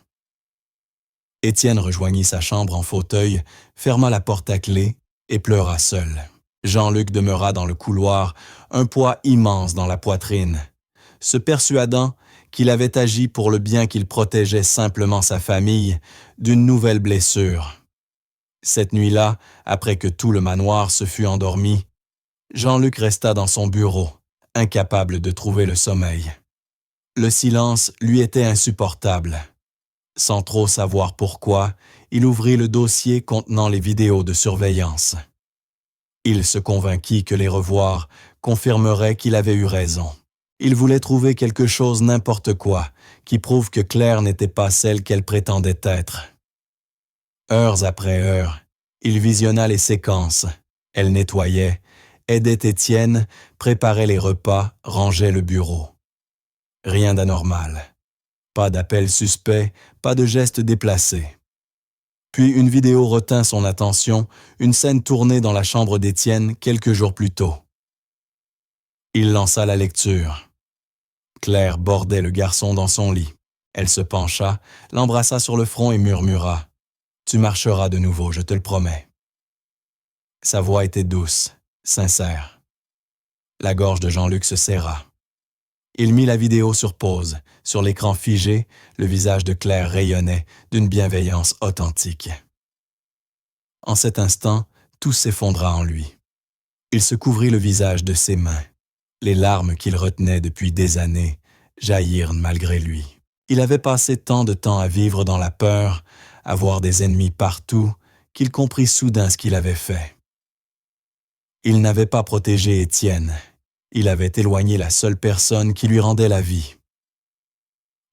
Étienne rejoignit sa chambre en fauteuil, ferma la porte à clé et pleura seul. Jean-Luc demeura dans le couloir, un poids immense dans la poitrine, se persuadant qu'il avait agi pour le bien qu'il protégeait simplement sa famille d'une nouvelle blessure. Cette nuit-là, après que tout le manoir se fut endormi, Jean-Luc resta dans son bureau, incapable de trouver le sommeil. Le silence lui était insupportable. Sans trop savoir pourquoi, il ouvrit le dossier contenant les vidéos de surveillance. Il se convainquit que les revoir confirmerait qu'il avait eu raison. Il voulait trouver quelque chose, n'importe quoi, qui prouve que Claire n'était pas celle qu'elle prétendait être. Heures après heures, il visionna les séquences. Elle nettoyait, aidait Étienne, préparait les repas, rangeait le bureau. Rien d'anormal. Pas d'appel suspect, pas de geste déplacé. Puis une vidéo retint son attention, une scène tournée dans la chambre d'Étienne quelques jours plus tôt. Il lança la lecture. Claire bordait le garçon dans son lit. Elle se pencha, l'embrassa sur le front et murmura « Tu marcheras de nouveau, je te le promets. » Sa voix était douce, sincère. La gorge de Jean-Luc se serra. Il mit la vidéo sur pause. Sur l'écran figé, le visage de Claire rayonnait d'une bienveillance authentique. En cet instant, tout s'effondra en lui. Il se couvrit le visage de ses mains. Les larmes qu'il retenait depuis des années jaillirent malgré lui. Il avait passé tant de temps à vivre dans la peur, à voir des ennemis partout, qu'il comprit soudain ce qu'il avait fait. Il n'avait pas protégé Étienne. Il avait éloigné la seule personne qui lui rendait la vie.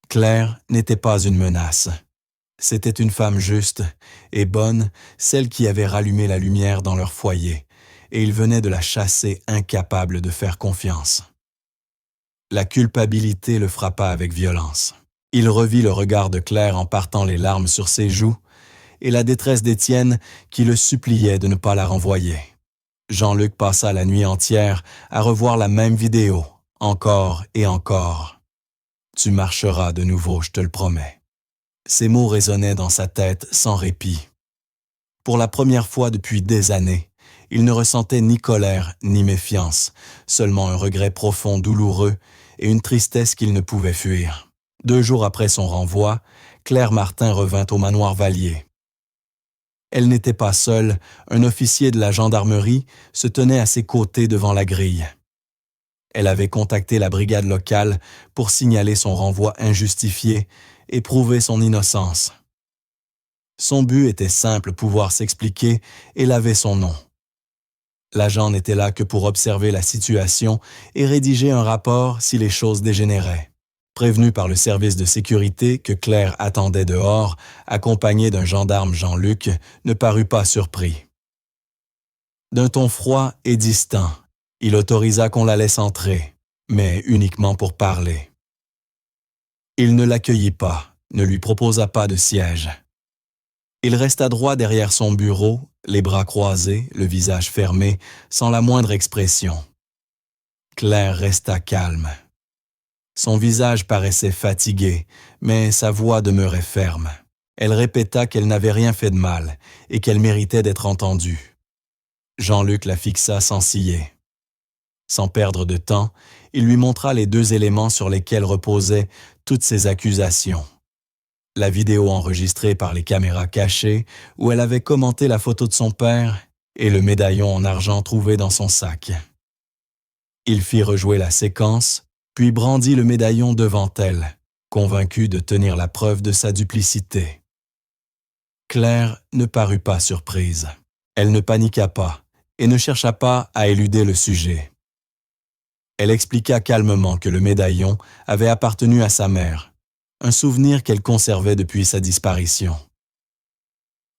Claire n'était pas une menace. C'était une femme juste et bonne, celle qui avait rallumé la lumière dans leur foyer, et il venait de la chasser incapable de faire confiance. La culpabilité le frappa avec violence. Il revit le regard de Claire en partant les larmes sur ses joues, et la détresse d'Étienne qui le suppliait de ne pas la renvoyer. Jean-Luc passa la nuit entière à revoir la même vidéo, encore et encore. « Tu marcheras de nouveau, je te le promets. » Ces mots résonnaient dans sa tête sans répit. Pour la première fois depuis des années, il ne ressentait ni colère ni méfiance, seulement un regret profond, douloureux et une tristesse qu'il ne pouvait fuir. 2 jours après son renvoi, Claire Martin revint au manoir Vallier. Elle n'était pas seule, un officier de la gendarmerie se tenait à ses côtés devant la grille. Elle avait contacté la brigade locale pour signaler son renvoi injustifié et prouver son innocence. Son but était simple, pouvoir s'expliquer et laver son nom. L'agent n'était là que pour observer la situation et rédiger un rapport si les choses dégénéraient. Prévenu par le service de sécurité que Claire attendait dehors, accompagnée d'un gendarme Jean-Luc, ne parut pas surpris. D'un ton froid et distant, il autorisa qu'on la laisse entrer, mais uniquement pour parler. Il ne l'accueillit pas, ne lui proposa pas de siège. Il resta droit derrière son bureau, les bras croisés, le visage fermé, sans la moindre expression. Claire resta calme. Son visage paraissait fatigué, mais sa voix demeurait ferme. Elle répéta qu'elle n'avait rien fait de mal et qu'elle méritait d'être entendue. Jean-Luc la fixa sans ciller. Sans perdre de temps, il lui montra les 2 éléments sur lesquels reposaient toutes ses accusations. La vidéo enregistrée par les caméras cachées où elle avait commenté la photo de son père et le médaillon en argent trouvé dans son sac. Il fit rejouer la séquence, puis brandit le médaillon devant elle, convaincu de tenir la preuve de sa duplicité. Claire ne parut pas surprise. Elle ne paniqua pas et ne chercha pas à éluder le sujet. Elle expliqua calmement que le médaillon avait appartenu à sa mère, un souvenir qu'elle conservait depuis sa disparition.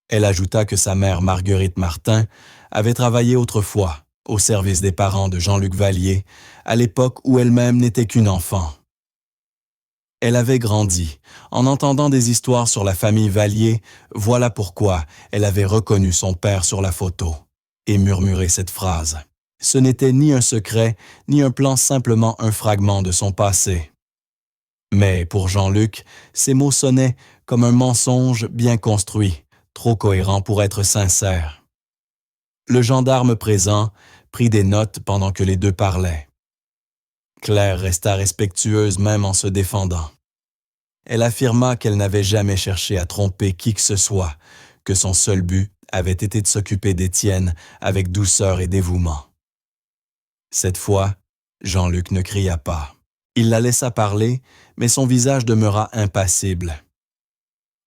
Elle ajouta que sa mère Marguerite Martin avait travaillé autrefois au service des parents de Jean-Luc Vallier, à l'époque où elle-même n'était qu'une enfant. Elle avait grandi. En entendant des histoires sur la famille Vallier, voilà pourquoi elle avait reconnu son père sur la photo et murmuré cette phrase. Ce n'était ni un secret, ni un plan, simplement un fragment de son passé. Mais pour Jean-Luc, ces mots sonnaient comme un mensonge bien construit, trop cohérent pour être sincère. Le gendarme présent prit des notes pendant que les deux parlaient. Claire resta respectueuse même en se défendant. Elle affirma qu'elle n'avait jamais cherché à tromper qui que ce soit, que son seul but avait été de s'occuper d'Étienne avec douceur et dévouement. Cette fois, Jean-Luc ne cria pas. Il la laissa parler, mais son visage demeura impassible.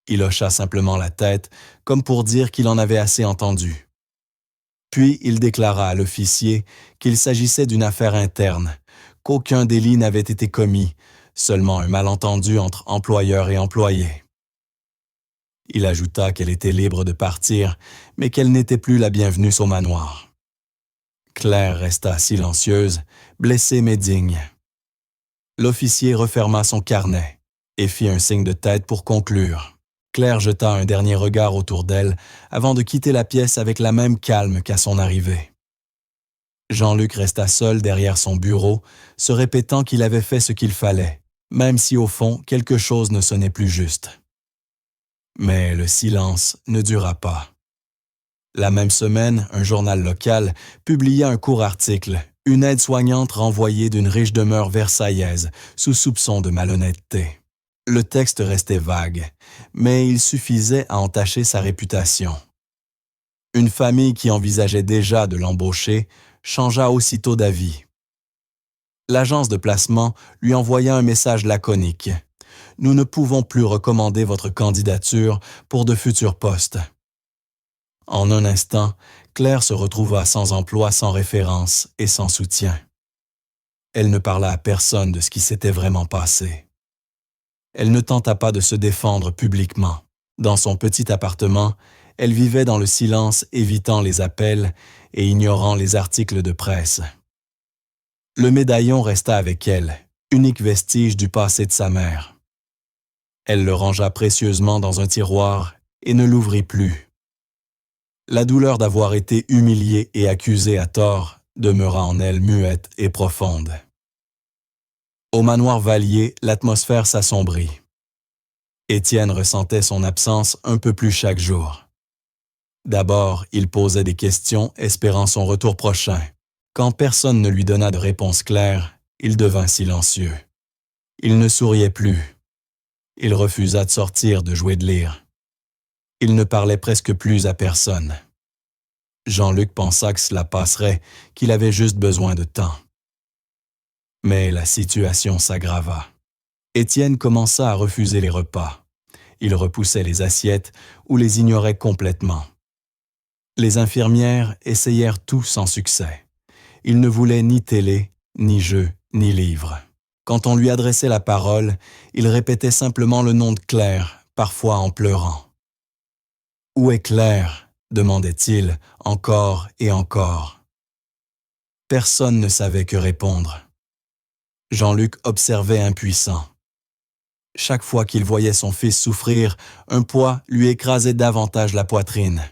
Il hocha simplement la tête, comme pour dire qu'il en avait assez entendu. Puis il déclara à l'officier qu'il s'agissait d'une affaire interne, qu'aucun délit n'avait été commis, seulement un malentendu entre employeur et employé. Il ajouta qu'elle était libre de partir, mais qu'elle n'était plus la bienvenue au manoir. Claire resta silencieuse, blessée mais digne. L'officier referma son carnet et fit un signe de tête pour conclure. Claire jeta un dernier regard autour d'elle avant de quitter la pièce avec la même calme qu'à son arrivée. Jean-Luc resta seul derrière son bureau, se répétant qu'il avait fait ce qu'il fallait, même si au fond quelque chose ne sonnait plus juste. Mais le silence ne dura pas. La même semaine, un journal local publia un court article, une aide-soignante renvoyée d'une riche demeure versaillaise, sous soupçon de malhonnêteté. Le texte restait vague, mais il suffisait à entacher sa réputation. Une famille qui envisageait déjà de l'embaucher changea aussitôt d'avis. L'agence de placement lui envoya un message laconique. « Nous ne pouvons plus recommander votre candidature pour de futurs postes. » En un instant, Claire se retrouva sans emploi, sans référence et sans soutien. Elle ne parla à personne de ce qui s'était vraiment passé. Elle ne tenta pas de se défendre publiquement. Dans son petit appartement, elle vivait dans le silence, évitant les appels et ignorant les articles de presse. Le médaillon resta avec elle, unique vestige du passé de sa mère. Elle le rangea précieusement dans un tiroir et ne l'ouvrit plus. La douleur d'avoir été humiliée et accusée à tort demeura en elle muette et profonde. Au manoir Vallier, l'atmosphère s'assombrit. Étienne ressentait son absence un peu plus chaque jour. D'abord, il posait des questions, espérant son retour prochain. Quand personne ne lui donna de réponse claire, il devint silencieux. Il ne souriait plus. Il refusa de sortir, de jouer, de lire. Il ne parlait presque plus à personne. Jean-Luc pensa que cela passerait, qu'il avait juste besoin de temps. Mais la situation s'aggrava. Étienne commença à refuser les repas. Il repoussait les assiettes ou les ignorait complètement. Les infirmières essayèrent tout sans succès. Il ne voulait ni télé, ni jeux, ni livres. Quand on lui adressait la parole, il répétait simplement le nom de Claire, parfois en pleurant. « Où est Claire ?» demandait-il encore et encore. Personne ne savait que répondre. Jean-Luc observait impuissant. Chaque fois qu'il voyait son fils souffrir, un poids lui écrasait davantage la poitrine.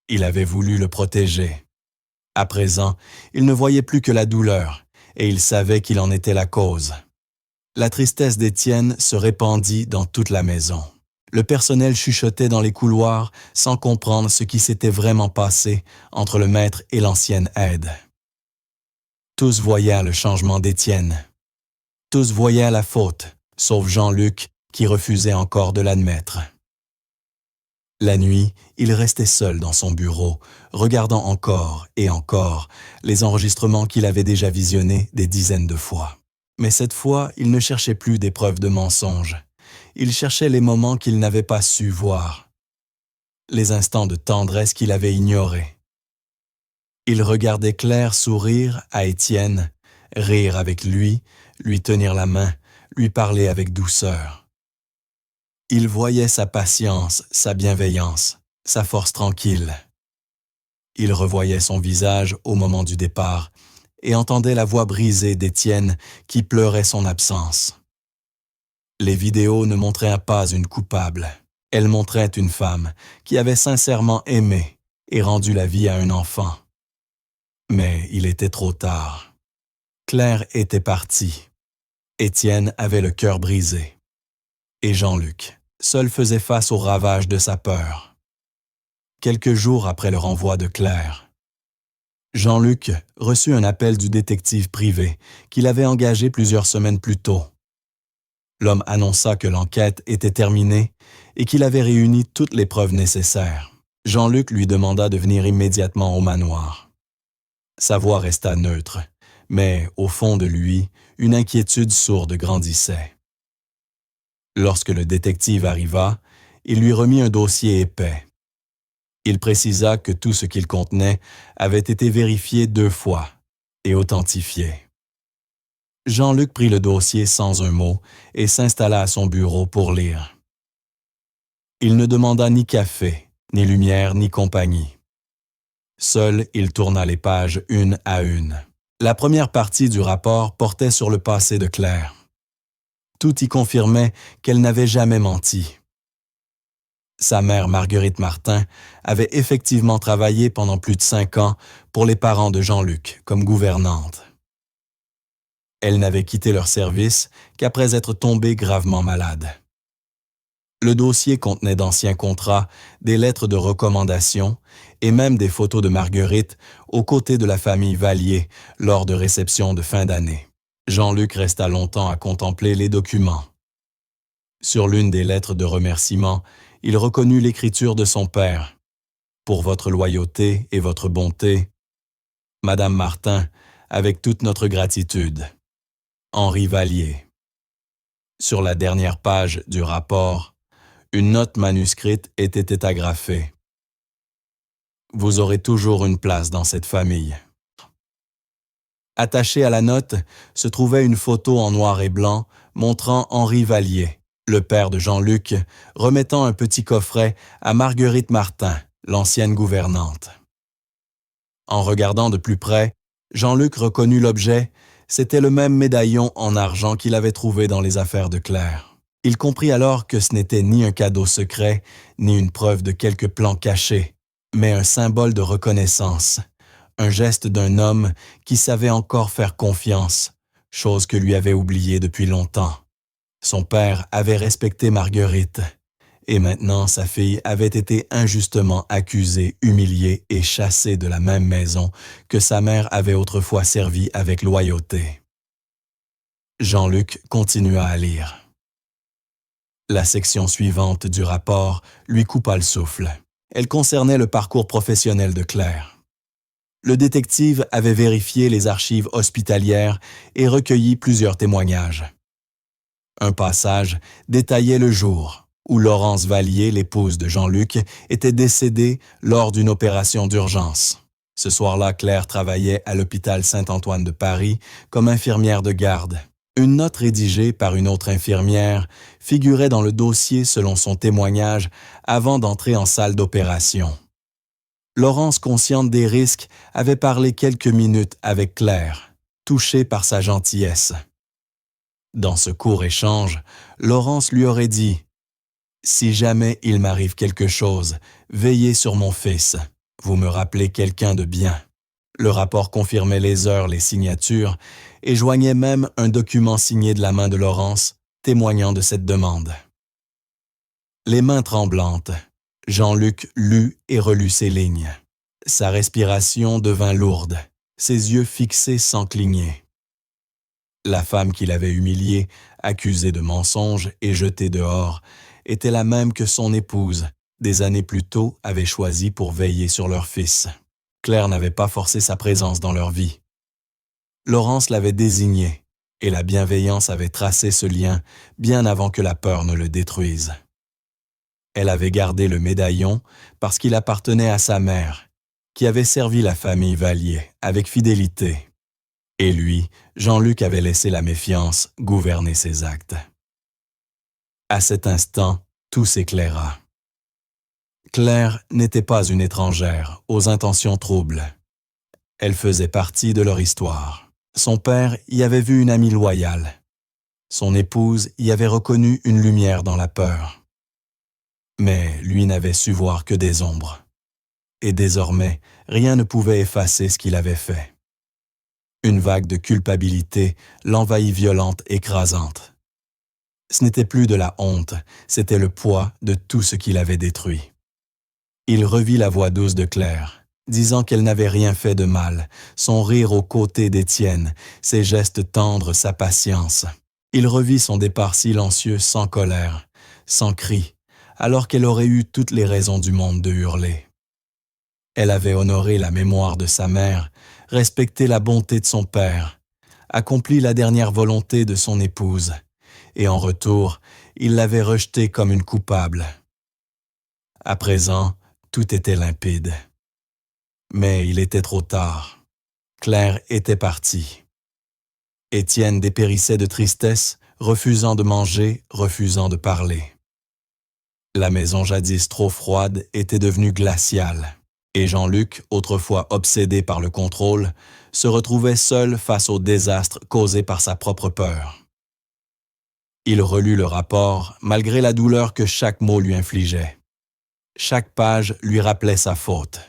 Il avait voulu le protéger. À présent, il ne voyait plus que la douleur, et il savait qu'il en était la cause. La tristesse d'Étienne se répandit dans toute la maison. Le personnel chuchotait dans les couloirs sans comprendre ce qui s'était vraiment passé entre le maître et l'ancienne aide. Tous voyaient le changement d'Étienne. Tous voyaient la faute, sauf Jean-Luc qui refusait encore de l'admettre. La nuit, il restait seul dans son bureau, regardant encore et encore les enregistrements qu'il avait déjà visionnés des dizaines de fois. Mais cette fois, il ne cherchait plus des preuves de mensonge. Il cherchait les moments qu'il n'avait pas su voir, les instants de tendresse qu'il avait ignorés. Il regardait Claire sourire à Étienne, rire avec lui tenir la main, lui parler avec douceur. Il voyait sa patience, sa bienveillance, sa force tranquille. Il revoyait son visage au moment du départ et entendait la voix brisée d'Étienne qui pleurait son absence. Les vidéos ne montraient pas une coupable. Elles montraient une femme qui avait sincèrement aimé et rendu la vie à un enfant. Mais il était trop tard. Claire était partie. Étienne avait le cœur brisé. Et Jean-Luc, seul faisait face aux ravages de sa peur. Quelques jours après le renvoi de Claire, Jean-Luc reçut un appel du détective privé qu'il avait engagé plusieurs semaines plus tôt. L'homme annonça que l'enquête était terminée et qu'il avait réuni toutes les preuves nécessaires. Jean-Luc lui demanda de venir immédiatement au manoir. Sa voix resta neutre, mais au fond de lui, une inquiétude sourde grandissait. Lorsque le détective arriva, il lui remit un dossier épais. Il précisa que tout ce qu'il contenait avait été vérifié 2 fois et authentifié. Jean-Luc prit le dossier sans un mot et s'installa à son bureau pour lire. Il ne demanda ni café, ni lumière, ni compagnie. Seul, il tourna les pages une à une. La première partie du rapport portait sur le passé de Claire. Tout y confirmait qu'elle n'avait jamais menti. Sa mère, Marguerite Martin, avait effectivement travaillé pendant plus de 5 ans pour les parents de Jean-Luc comme gouvernante. Elle n'avait quitté leur service qu'après être tombée gravement malade. Le dossier contenait d'anciens contrats, des lettres de recommandation et même des photos de Marguerite aux côtés de la famille Vallier lors de réceptions de fin d'année. Jean-Luc resta longtemps à contempler les documents. Sur l'une des lettres de remerciement, il reconnut l'écriture de son père. « Pour votre loyauté et votre bonté, Madame Martin, avec toute notre gratitude. Henri Vallier. » Sur la dernière page du rapport, une note manuscrite était agrafée. « Vous aurez toujours une place dans cette famille. » Attachée à la note se trouvait une photo en noir et blanc montrant Henri Vallier, le père de Jean-Luc, remettant un petit coffret à Marguerite Martin, l'ancienne gouvernante. En regardant de plus près, Jean-Luc reconnut l'objet, c'était le même médaillon en argent qu'il avait trouvé dans les affaires de Claire. Il comprit alors que ce n'était ni un cadeau secret, ni une preuve de quelque plan caché, mais un symbole de reconnaissance, un geste d'un homme qui savait encore faire confiance, chose que lui avait oubliée depuis longtemps. Son père avait respecté Marguerite, et maintenant sa fille avait été injustement accusée, humiliée et chassée de la même maison que sa mère avait autrefois servi avec loyauté. Jean-Luc continua à lire. La section suivante du rapport lui coupa le souffle. Elle concernait le parcours professionnel de Claire. Le détective avait vérifié les archives hospitalières et recueilli plusieurs témoignages. Un passage détaillait le jour où Laurence Vallier, l'épouse de Jean-Luc, était décédée lors d'une opération d'urgence. Ce soir-là, Claire travaillait à l'hôpital Saint-Antoine de Paris comme infirmière de garde. Une note rédigée par une autre infirmière figurait dans le dossier selon son témoignage avant d'entrer en salle d'opération. Laurence, consciente des risques, avait parlé quelques minutes avec Claire, touchée par sa gentillesse. Dans ce court échange, Laurence lui aurait dit « Si jamais il m'arrive quelque chose, veillez sur mon fils. Vous me rappelez quelqu'un de bien. » Le rapport confirmait les heures, les signatures, et joignait même un document signé de la main de Laurence, témoignant de cette demande. Les mains tremblantes, Jean-Luc lut et relut ces lignes. Sa respiration devint lourde, ses yeux fixés sans cligner. La femme qu'il avait humiliée, accusée de mensonge et jetée dehors, était la même que son épouse, des années plus tôt, avait choisi pour veiller sur leur fils. Claire n'avait pas forcé sa présence dans leur vie. Laurence l'avait désignée, et la bienveillance avait tracé ce lien bien avant que la peur ne le détruise. Elle avait gardé le médaillon parce qu'il appartenait à sa mère, qui avait servi la famille Vallier avec fidélité. Et lui, Jean-Luc avait laissé la méfiance gouverner ses actes. À cet instant, tout s'éclaira. Claire n'était pas une étrangère aux intentions troubles. Elle faisait partie de leur histoire. Son père y avait vu une amie loyale. Son épouse y avait reconnu une lumière dans la peur. Mais lui n'avait su voir que des ombres. Et désormais, rien ne pouvait effacer ce qu'il avait fait. Une vague de culpabilité l'envahit violente, écrasante. Ce n'était plus de la honte, c'était le poids de tout ce qu'il avait détruit. Il revit la voix douce de Claire, disant qu'elle n'avait rien fait de mal, son rire aux côtés d'Étienne, ses gestes tendres, sa patience. Il revit son départ silencieux, sans colère, sans cri, alors qu'elle aurait eu toutes les raisons du monde de hurler. Elle avait honoré la mémoire de sa mère, respecté la bonté de son père, accompli la dernière volonté de son épouse, et en retour, il l'avait rejetée comme une coupable. À présent, tout était limpide. Mais il était trop tard. Claire était partie. Étienne dépérissait de tristesse, refusant de manger, refusant de parler. La maison jadis trop froide était devenue glaciale, et Jean-Luc, autrefois obsédé par le contrôle, se retrouvait seul face au désastre causé par sa propre peur. Il relut le rapport, malgré la douleur que chaque mot lui infligeait. Chaque page lui rappelait sa faute.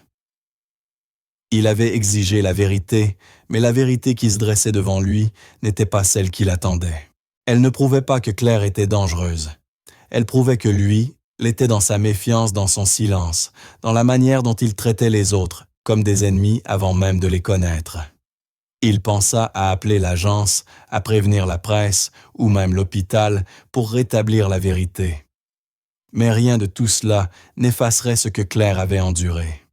Il avait exigé la vérité, mais la vérité qui se dressait devant lui n'était pas celle qu'il attendait. Elle ne prouvait pas que Claire était dangereuse. Elle prouvait que lui l'était dans sa méfiance, dans son silence, dans la manière dont il traitait les autres, comme des ennemis avant même de les connaître. Il pensa à appeler l'agence, à prévenir la presse ou même l'hôpital pour rétablir la vérité. Mais rien de tout cela n'effacerait ce que Claire avait enduré.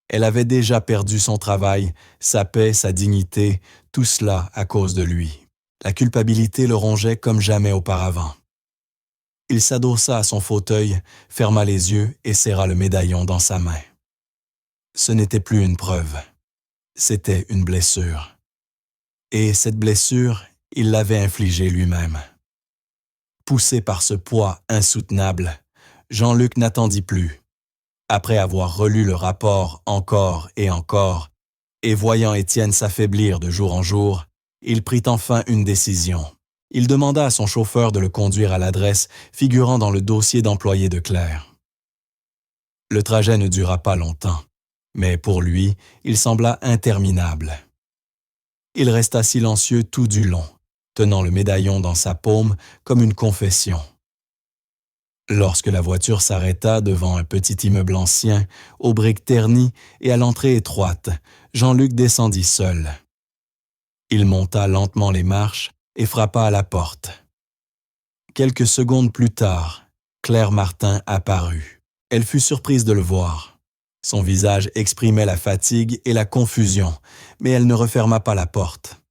Elle avait déjà perdu son travail, sa paix, sa dignité, tout cela à cause de lui. La culpabilité le rongeait comme jamais auparavant. Il s'adossa à son fauteuil, ferma les yeux et serra le médaillon dans sa main. Ce n'était plus une preuve, c'était une blessure. Et cette blessure, il l'avait infligée lui-même. Poussé par ce poids insoutenable, Jean-Luc n'attendit plus. Après avoir relu le rapport encore, et voyant Étienne s'affaiblir de jour en jour, il prit enfin une décision. Il demanda à son chauffeur de le conduire à l'adresse figurant dans le dossier d'employé de Claire. Le trajet ne dura pas longtemps, mais pour lui, il sembla interminable. Il resta silencieux tout du long, tenant le médaillon dans sa paume comme une confession. Lorsque la voiture s'arrêta devant un petit immeuble ancien, aux briques ternies et à l'entrée étroite, Jean-Luc descendit seul. Il monta lentement les marches et frappa à la porte. Quelques secondes plus tard, Claire Martin apparut. Elle fut surprise de le voir. Son visage exprimait la fatigue et la confusion, mais elle ne referma pas la porte.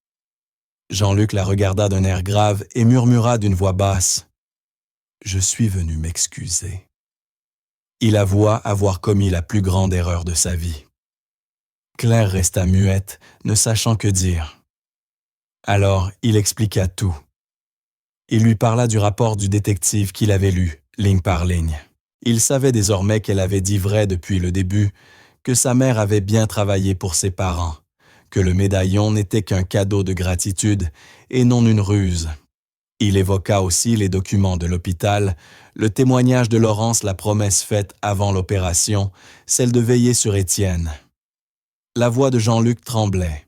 Jean-Luc la regarda d'un air grave et murmura d'une voix basse « Je suis venu m'excuser ». Il avoua avoir commis la plus grande erreur de sa vie. Claire resta muette, ne sachant que dire. Alors, il expliqua tout. Il lui parla du rapport du détective qu'il avait lu, ligne par ligne. Il savait désormais qu'elle avait dit vrai depuis le début, que sa mère avait bien travaillé pour ses parents, que le médaillon n'était qu'un cadeau de gratitude et non une ruse. Il évoqua aussi les documents de l'hôpital, le témoignage de Laurence, la promesse faite avant l'opération, celle de veiller sur Étienne. La voix de Jean-Luc tremblait.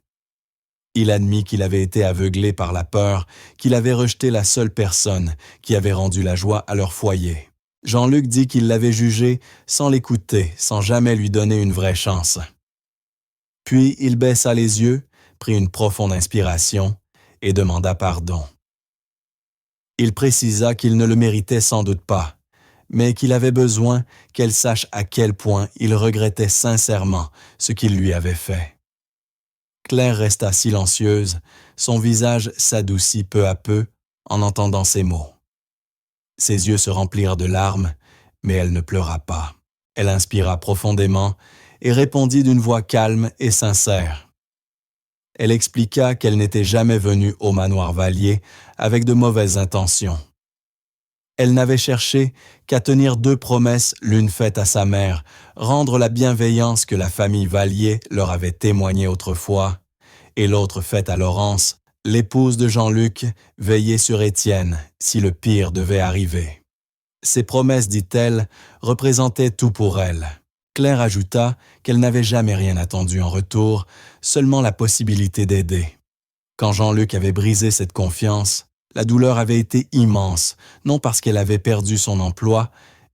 Il admit qu'il avait été aveuglé par la peur, qu'il avait rejeté la seule personne qui avait rendu la joie à leur foyer. Jean-Luc dit qu'il l'avait jugé sans l'écouter, sans jamais lui donner une vraie chance. Puis il baissa les yeux, prit une profonde inspiration et demanda pardon. Il précisa qu'il ne le méritait sans doute pas, mais qu'il avait besoin qu'elle sache à quel point il regrettait sincèrement ce qu'il lui avait fait. Claire resta silencieuse, son visage s'adoucit peu à peu en entendant ces mots. Ses yeux se remplirent de larmes, mais elle ne pleura pas. Elle inspira profondément et répondit d'une voix calme et sincère. Elle expliqua qu'elle n'était jamais venue au manoir Vallier avec de mauvaises intentions. Elle n'avait cherché qu'à tenir 2 promesses, l'une faite à sa mère, rendre la bienveillance que la famille Vallier leur avait témoignée autrefois, et l'autre faite à Laurence, L'épouse de Jean-Luc veillait sur Étienne si le pire devait arriver. Ses promesses, dit-elle, représentaient tout pour elle. Claire ajouta qu'elle n'avait jamais rien attendu en retour, seulement la possibilité d'aider. Quand Jean-Luc avait brisé cette confiance, la douleur avait été immense, non parce qu'elle avait perdu son emploi,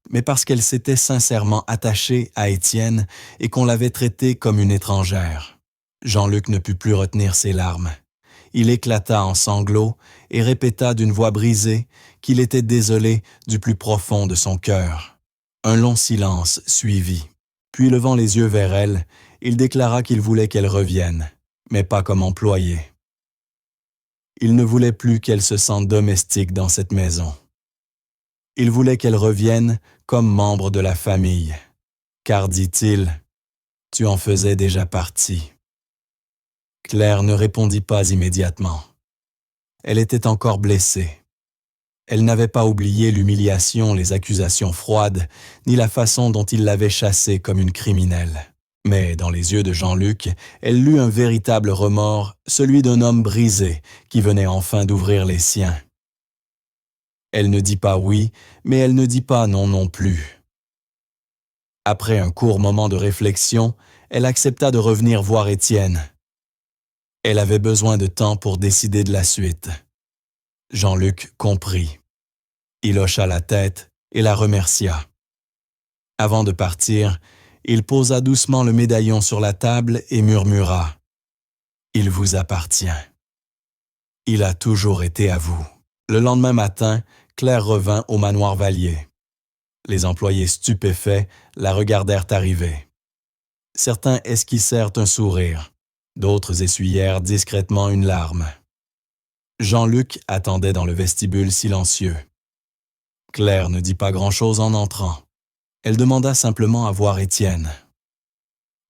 mais parce qu'elle s'était sincèrement attachée à Étienne et qu'on l'avait traité comme une étrangère. Jean-Luc ne put plus retenir ses larmes. Il éclata en sanglots et répéta d'une voix brisée qu'il était désolé du plus profond de son cœur. Un long silence suivit. Puis, levant les yeux vers elle, il déclara qu'il voulait qu'elle revienne, mais pas comme employée. Il ne voulait plus qu'elle se sente domestique dans cette maison. Il voulait qu'elle revienne comme membre de la famille, car, dit-il, « Tu en faisais déjà partie. » Claire ne répondit pas immédiatement. Elle était encore blessée. Elle n'avait pas oublié l'humiliation, les accusations froides, ni la façon dont il l'avait chassée comme une criminelle. Mais dans les yeux de Jean-Luc, elle lut un véritable remords, celui d'un homme brisé qui venait enfin d'ouvrir les siens. Elle ne dit pas oui, mais elle ne dit pas non non plus. Après un court moment de réflexion, elle accepta de revenir voir Étienne. Elle avait besoin de temps pour décider de la suite. Jean-Luc comprit. Il hocha la tête et la remercia. Avant de partir, il posa doucement le médaillon sur la table et murmura « Il vous appartient. Il a toujours été à vous. » Le lendemain matin, Claire revint au manoir Vallier. Les employés stupéfaits la regardèrent arriver. Certains esquissèrent un sourire, d'autres essuyèrent discrètement une larme. Jean-Luc attendait dans le vestibule silencieux. Claire ne dit pas grand-chose en entrant. Elle demanda simplement à voir Étienne.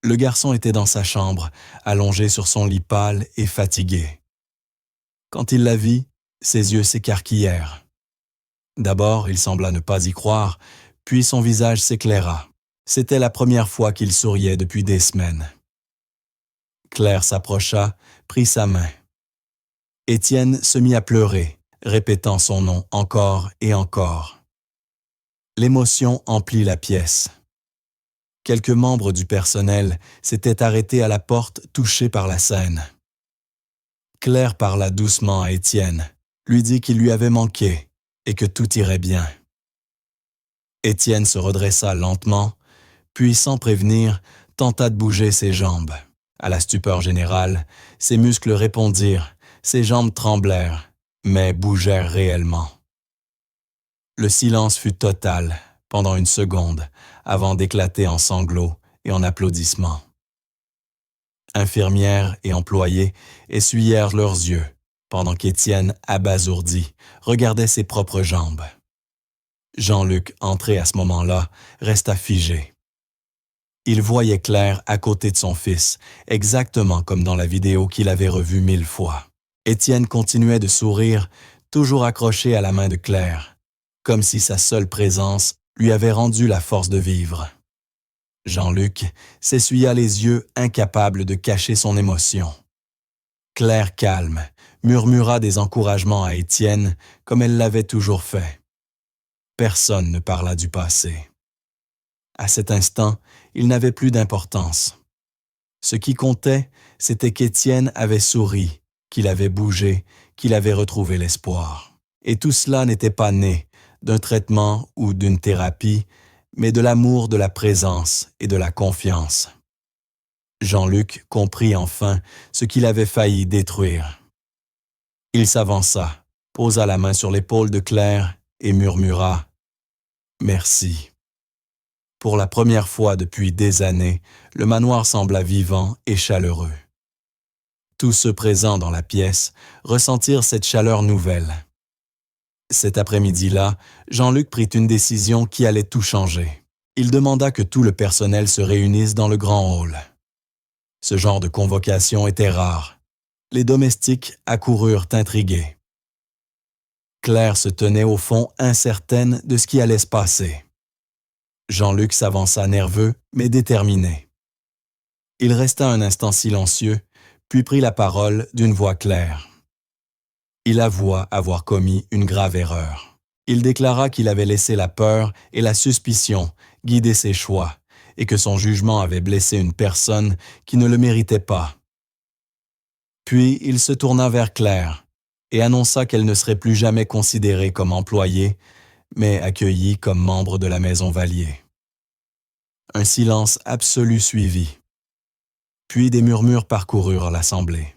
Le garçon était dans sa chambre, allongé sur son lit pâle et fatigué. Quand il la vit, ses yeux s'écarquillèrent. D'abord, il sembla ne pas y croire, puis son visage s'éclaira. C'était la première fois qu'il souriait depuis des semaines. Claire s'approcha, prit sa main. Étienne se mit à pleurer, répétant son nom encore et encore. L'émotion emplit la pièce. Quelques membres du personnel s'étaient arrêtés à la porte, touchés par la scène. Claire parla doucement à Étienne, lui dit qu'il lui avait manqué et que tout irait bien. Étienne se redressa lentement, puis sans prévenir, tenta de bouger ses jambes. À la stupeur générale, ses muscles répondirent, ses jambes tremblèrent, mais bougèrent réellement. Le silence fut total pendant une seconde avant d'éclater en sanglots et en applaudissements. Infirmières et employés essuyèrent leurs yeux pendant qu'Étienne, abasourdi, regardait ses propres jambes. Jean-Luc, entré à ce moment-là, resta figé. Il voyait Claire à côté de son fils, exactement comme dans la vidéo qu'il avait revue 1000 fois. Étienne continuait de sourire, toujours accroché à la main de Claire, comme si sa seule présence lui avait rendu la force de vivre. Jean-Luc s'essuya les yeux, incapable de cacher son émotion. Claire, calme, murmura des encouragements à Étienne, comme elle l'avait toujours fait. Personne ne parla du passé. À cet instant, il n'avait plus d'importance. Ce qui comptait, c'était qu'Étienne avait souri, qu'il avait bougé, qu'il avait retrouvé l'espoir. Et tout cela n'était pas né d'un traitement ou d'une thérapie, mais de l'amour de la présence et de la confiance. Jean-Luc comprit enfin ce qu'il avait failli détruire. Il s'avança, posa la main sur l'épaule de Claire et murmura « Merci ». Pour la première fois depuis des années, le manoir sembla vivant et chaleureux. Tous ceux présents dans la pièce ressentirent cette chaleur nouvelle. Cet après-midi-là, Jean-Luc prit une décision qui allait tout changer. Il demanda que tout le personnel se réunisse dans le grand hall. Ce genre de convocation était rare. Les domestiques accoururent intrigués. Claire se tenait au fond incertaine de ce qui allait se passer. Jean-Luc s'avança nerveux, mais déterminé. Il resta un instant silencieux, puis prit la parole d'une voix claire. Il avoua avoir commis une grave erreur. Il déclara qu'il avait laissé la peur et la suspicion guider ses choix et que son jugement avait blessé une personne qui ne le méritait pas. Puis il se tourna vers Claire et annonça qu'elle ne serait plus jamais considérée comme employée, mais accueillie comme membre de la maison Vallier. Un silence absolu suivit. Puis des murmures parcoururent l'assemblée.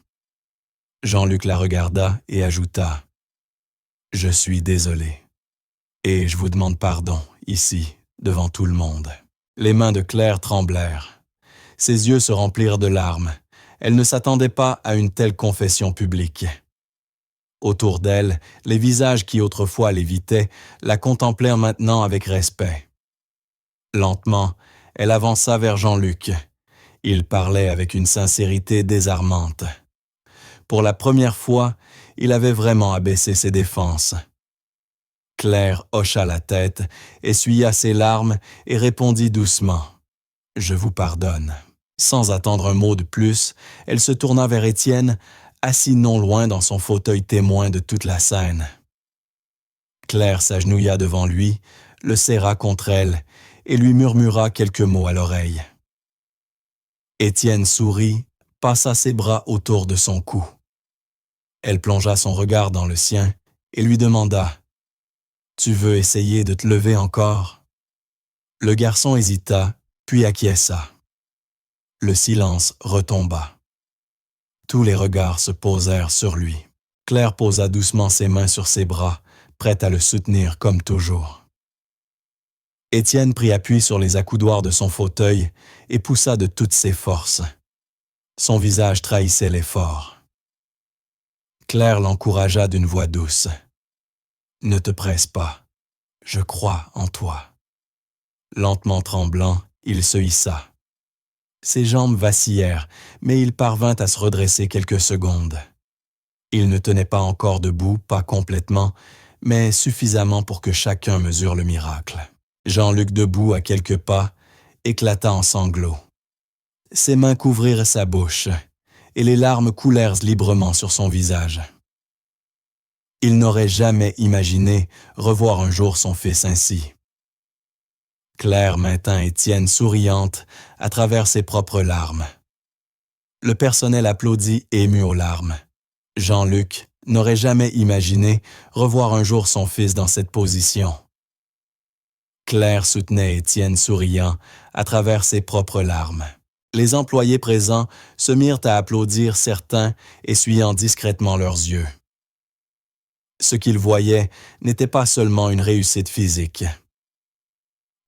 Jean-Luc la regarda et ajouta « Je suis désolé, et je vous demande pardon, ici, devant tout le monde. » Les mains de Claire tremblèrent. Ses yeux se remplirent de larmes. Elle ne s'attendait pas à une telle confession publique. Autour d'elle, les visages qui autrefois l'évitaient la contemplèrent maintenant avec respect. Lentement, elle avança vers Jean-Luc. Il parlait avec une sincérité désarmante. Pour la première fois, il avait vraiment abaissé ses défenses. Claire hocha la tête, essuya ses larmes et répondit doucement « Je vous pardonne ». Sans attendre un mot de plus, elle se tourna vers Étienne, assis non loin dans son fauteuil témoin de toute la scène. Claire s'agenouilla devant lui, le serra contre elle et lui murmura quelques mots à l'oreille. Étienne sourit, passa ses bras autour de son cou. Elle plongea son regard dans le sien et lui demanda « Tu veux essayer de te lever encore ?» Le garçon hésita, puis acquiesça. Le silence retomba. Tous les regards se posèrent sur lui. Claire posa doucement ses mains sur ses bras, prête à le soutenir comme toujours. Étienne prit appui sur les accoudoirs de son fauteuil et poussa de toutes ses forces. Son visage trahissait l'effort. Claire l'encouragea d'une voix douce. « Ne te presse pas, je crois en toi. » Lentement tremblant, il se hissa. Ses jambes vacillèrent, mais il parvint à se redresser quelques secondes. Il ne tenait pas encore debout, pas complètement, mais suffisamment pour que chacun mesure le miracle. Jean-Luc, debout à quelques pas, éclata en sanglots. Ses mains couvrirent sa bouche, et les larmes coulèrent librement sur son visage. Il n'aurait jamais imaginé revoir un jour son fils ainsi. Claire maintint Étienne souriante à travers ses propres larmes. Le personnel applaudit ému aux larmes. Jean-Luc n'aurait jamais imaginé revoir un jour son fils dans cette position. Claire soutenait Étienne souriant à travers ses propres larmes. Les employés présents se mirent à applaudir certains, essuyant discrètement leurs yeux. Ce qu'ils voyaient n'était pas seulement une réussite physique.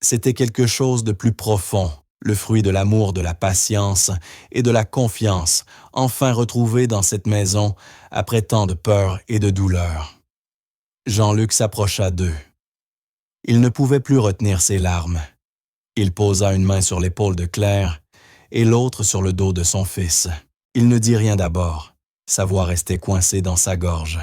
C'était quelque chose de plus profond, le fruit de l'amour, de la patience et de la confiance, enfin retrouvés dans cette maison après tant de peur et de douleur. Jean-Luc s'approcha d'eux. Il ne pouvait plus retenir ses larmes. Il posa une main sur l'épaule de Claire et l'autre sur le dos de son fils. Il ne dit rien d'abord. Sa voix restait coincée dans sa gorge.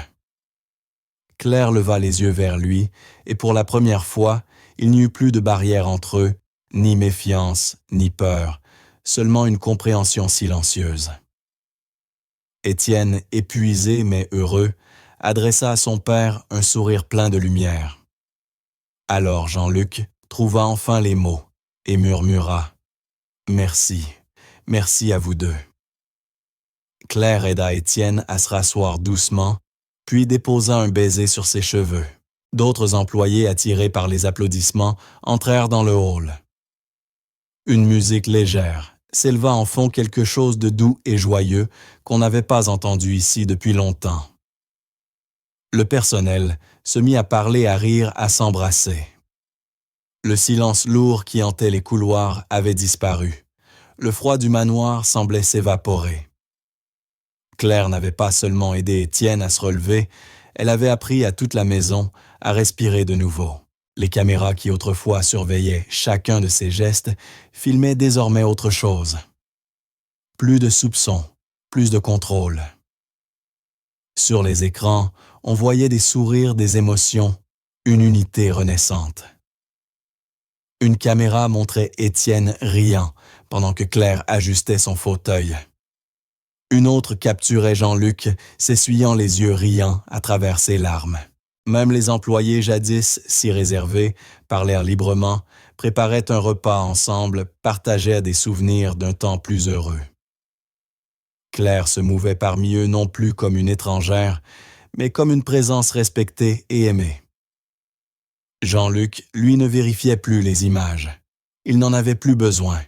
Claire leva les yeux vers lui et pour la première fois, il n'y eut plus de barrière entre eux, ni méfiance, ni peur, seulement une compréhension silencieuse. Étienne, épuisé mais heureux, adressa à son père un sourire plein de lumière. Alors Jean-Luc trouva enfin les mots et murmura « Merci, merci à vous deux. » Claire aida Étienne à se rasseoir doucement, puis déposa un baiser sur ses cheveux. D'autres employés, attirés par les applaudissements, entrèrent dans le hall. Une musique légère s'éleva en fond, quelque chose de doux et joyeux qu'on n'avait pas entendu ici depuis longtemps. Le personnel se mit à parler, à rire, à s'embrasser. Le silence lourd qui hantait les couloirs avait disparu. Le froid du manoir semblait s'évaporer. Claire n'avait pas seulement aidé Étienne à se relever, elle avait appris à toute la maison à respirer de nouveau. Les caméras qui autrefois surveillaient chacun de ses gestes filmaient désormais autre chose. Plus de soupçons, plus de contrôle. Sur les écrans, on voyait des sourires, des émotions, une unité renaissante. Une caméra montrait Étienne riant pendant que Claire ajustait son fauteuil. Une autre capturait Jean-Luc, s'essuyant les yeux riants à travers ses larmes. Même les employés jadis si réservés, parlèrent librement, préparaient un repas ensemble, partageaient des souvenirs d'un temps plus heureux. Claire se mouvait parmi eux non plus comme une étrangère, mais comme une présence respectée et aimée. Jean-Luc, lui, ne vérifiait plus les images. Il n'en avait plus besoin.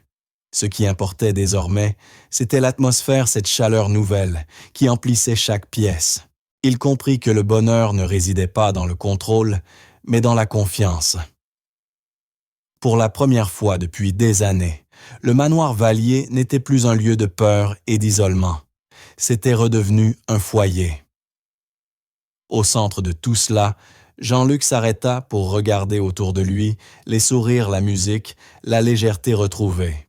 Ce qui importait désormais, c'était l'atmosphère, cette chaleur nouvelle, qui emplissait chaque pièce. Il comprit que le bonheur ne résidait pas dans le contrôle, mais dans la confiance. Pour la première fois depuis des années, le manoir Vallier n'était plus un lieu de peur et d'isolement. C'était redevenu un foyer. Au centre de tout cela, Jean-Luc s'arrêta pour regarder autour de lui, les sourires, la musique, la légèreté retrouvée.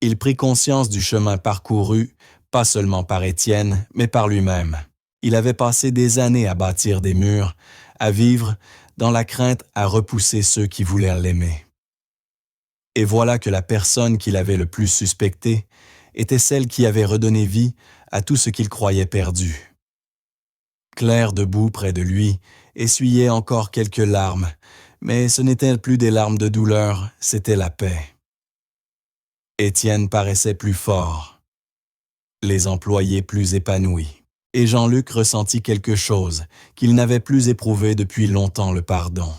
Il prit conscience du chemin parcouru, pas seulement par Étienne, mais par lui-même. Il avait passé des années à bâtir des murs, à vivre, dans la crainte à repousser ceux qui voulaient l'aimer. Et voilà que la personne qu'il avait le plus suspectée était celle qui avait redonné vie à tout ce qu'il croyait perdu. Claire, debout près de lui, essuyait encore quelques larmes, mais ce n'étaient plus des larmes de douleur, c'était la paix. Étienne paraissait plus fort, les employés plus épanouis, et Jean-Luc ressentit quelque chose qu'il n'avait plus éprouvé depuis longtemps, le pardon.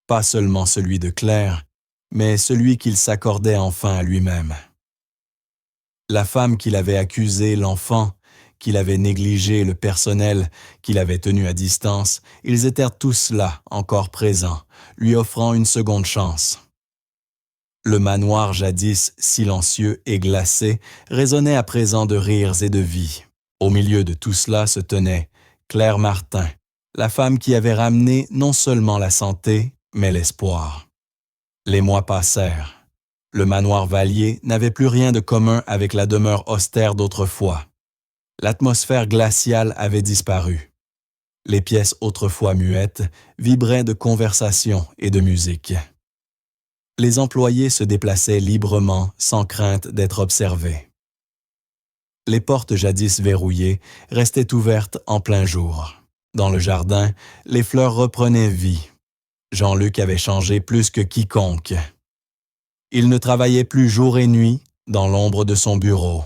Pas seulement celui de Claire, mais celui qu'il s'accordait enfin à lui-même. La femme qu'il avait accusée, l'enfant, qu'il avait négligé, le personnel qu'il avait tenu à distance, ils étaient tous là, encore présents, lui offrant une seconde chance. Le manoir, jadis silencieux et glacé, résonnait à présent de rires et de vie. Au milieu de tout cela se tenait Claire Martin, la femme qui avait ramené non seulement la santé, mais l'espoir. Les mois passèrent. Le manoir Vallier n'avait plus rien de commun avec la demeure austère d'autrefois. L'atmosphère glaciale avait disparu. Les pièces autrefois muettes vibraient de conversation et de musique. Les employés se déplaçaient librement, sans crainte d'être observés. Les portes jadis verrouillées restaient ouvertes en plein jour. Dans le jardin, les fleurs reprenaient vie. Jean-Luc avait changé plus que quiconque. Il ne travaillait plus jour et nuit dans l'ombre de son bureau.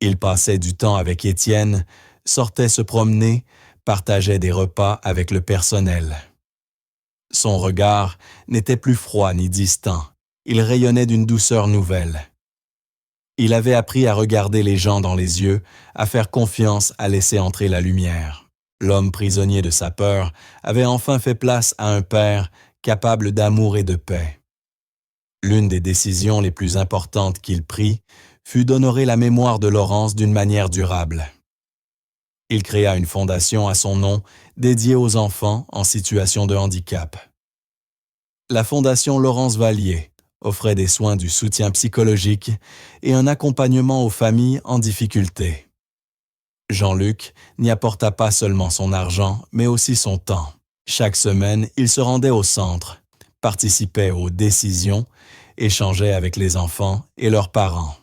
Il passait du temps avec Étienne, sortait se promener, partageait des repas avec le personnel. Son regard n'était plus froid ni distant, il rayonnait d'une douceur nouvelle. Il avait appris à regarder les gens dans les yeux, à faire confiance, à laisser entrer la lumière. L'homme prisonnier de sa peur avait enfin fait place à un père capable d'amour et de paix. L'une des décisions les plus importantes qu'il prit fut d'honorer la mémoire de Laurence d'une manière durable. Il créa une fondation à son nom dédiée aux enfants en situation de handicap. La fondation Laurence Vallier offrait des soins du soutien psychologique et un accompagnement aux familles en difficulté. Jean-Luc n'y apporta pas seulement son argent, mais aussi son temps. Chaque semaine, il se rendait au centre, participait aux décisions, échangeait avec les enfants et leurs parents.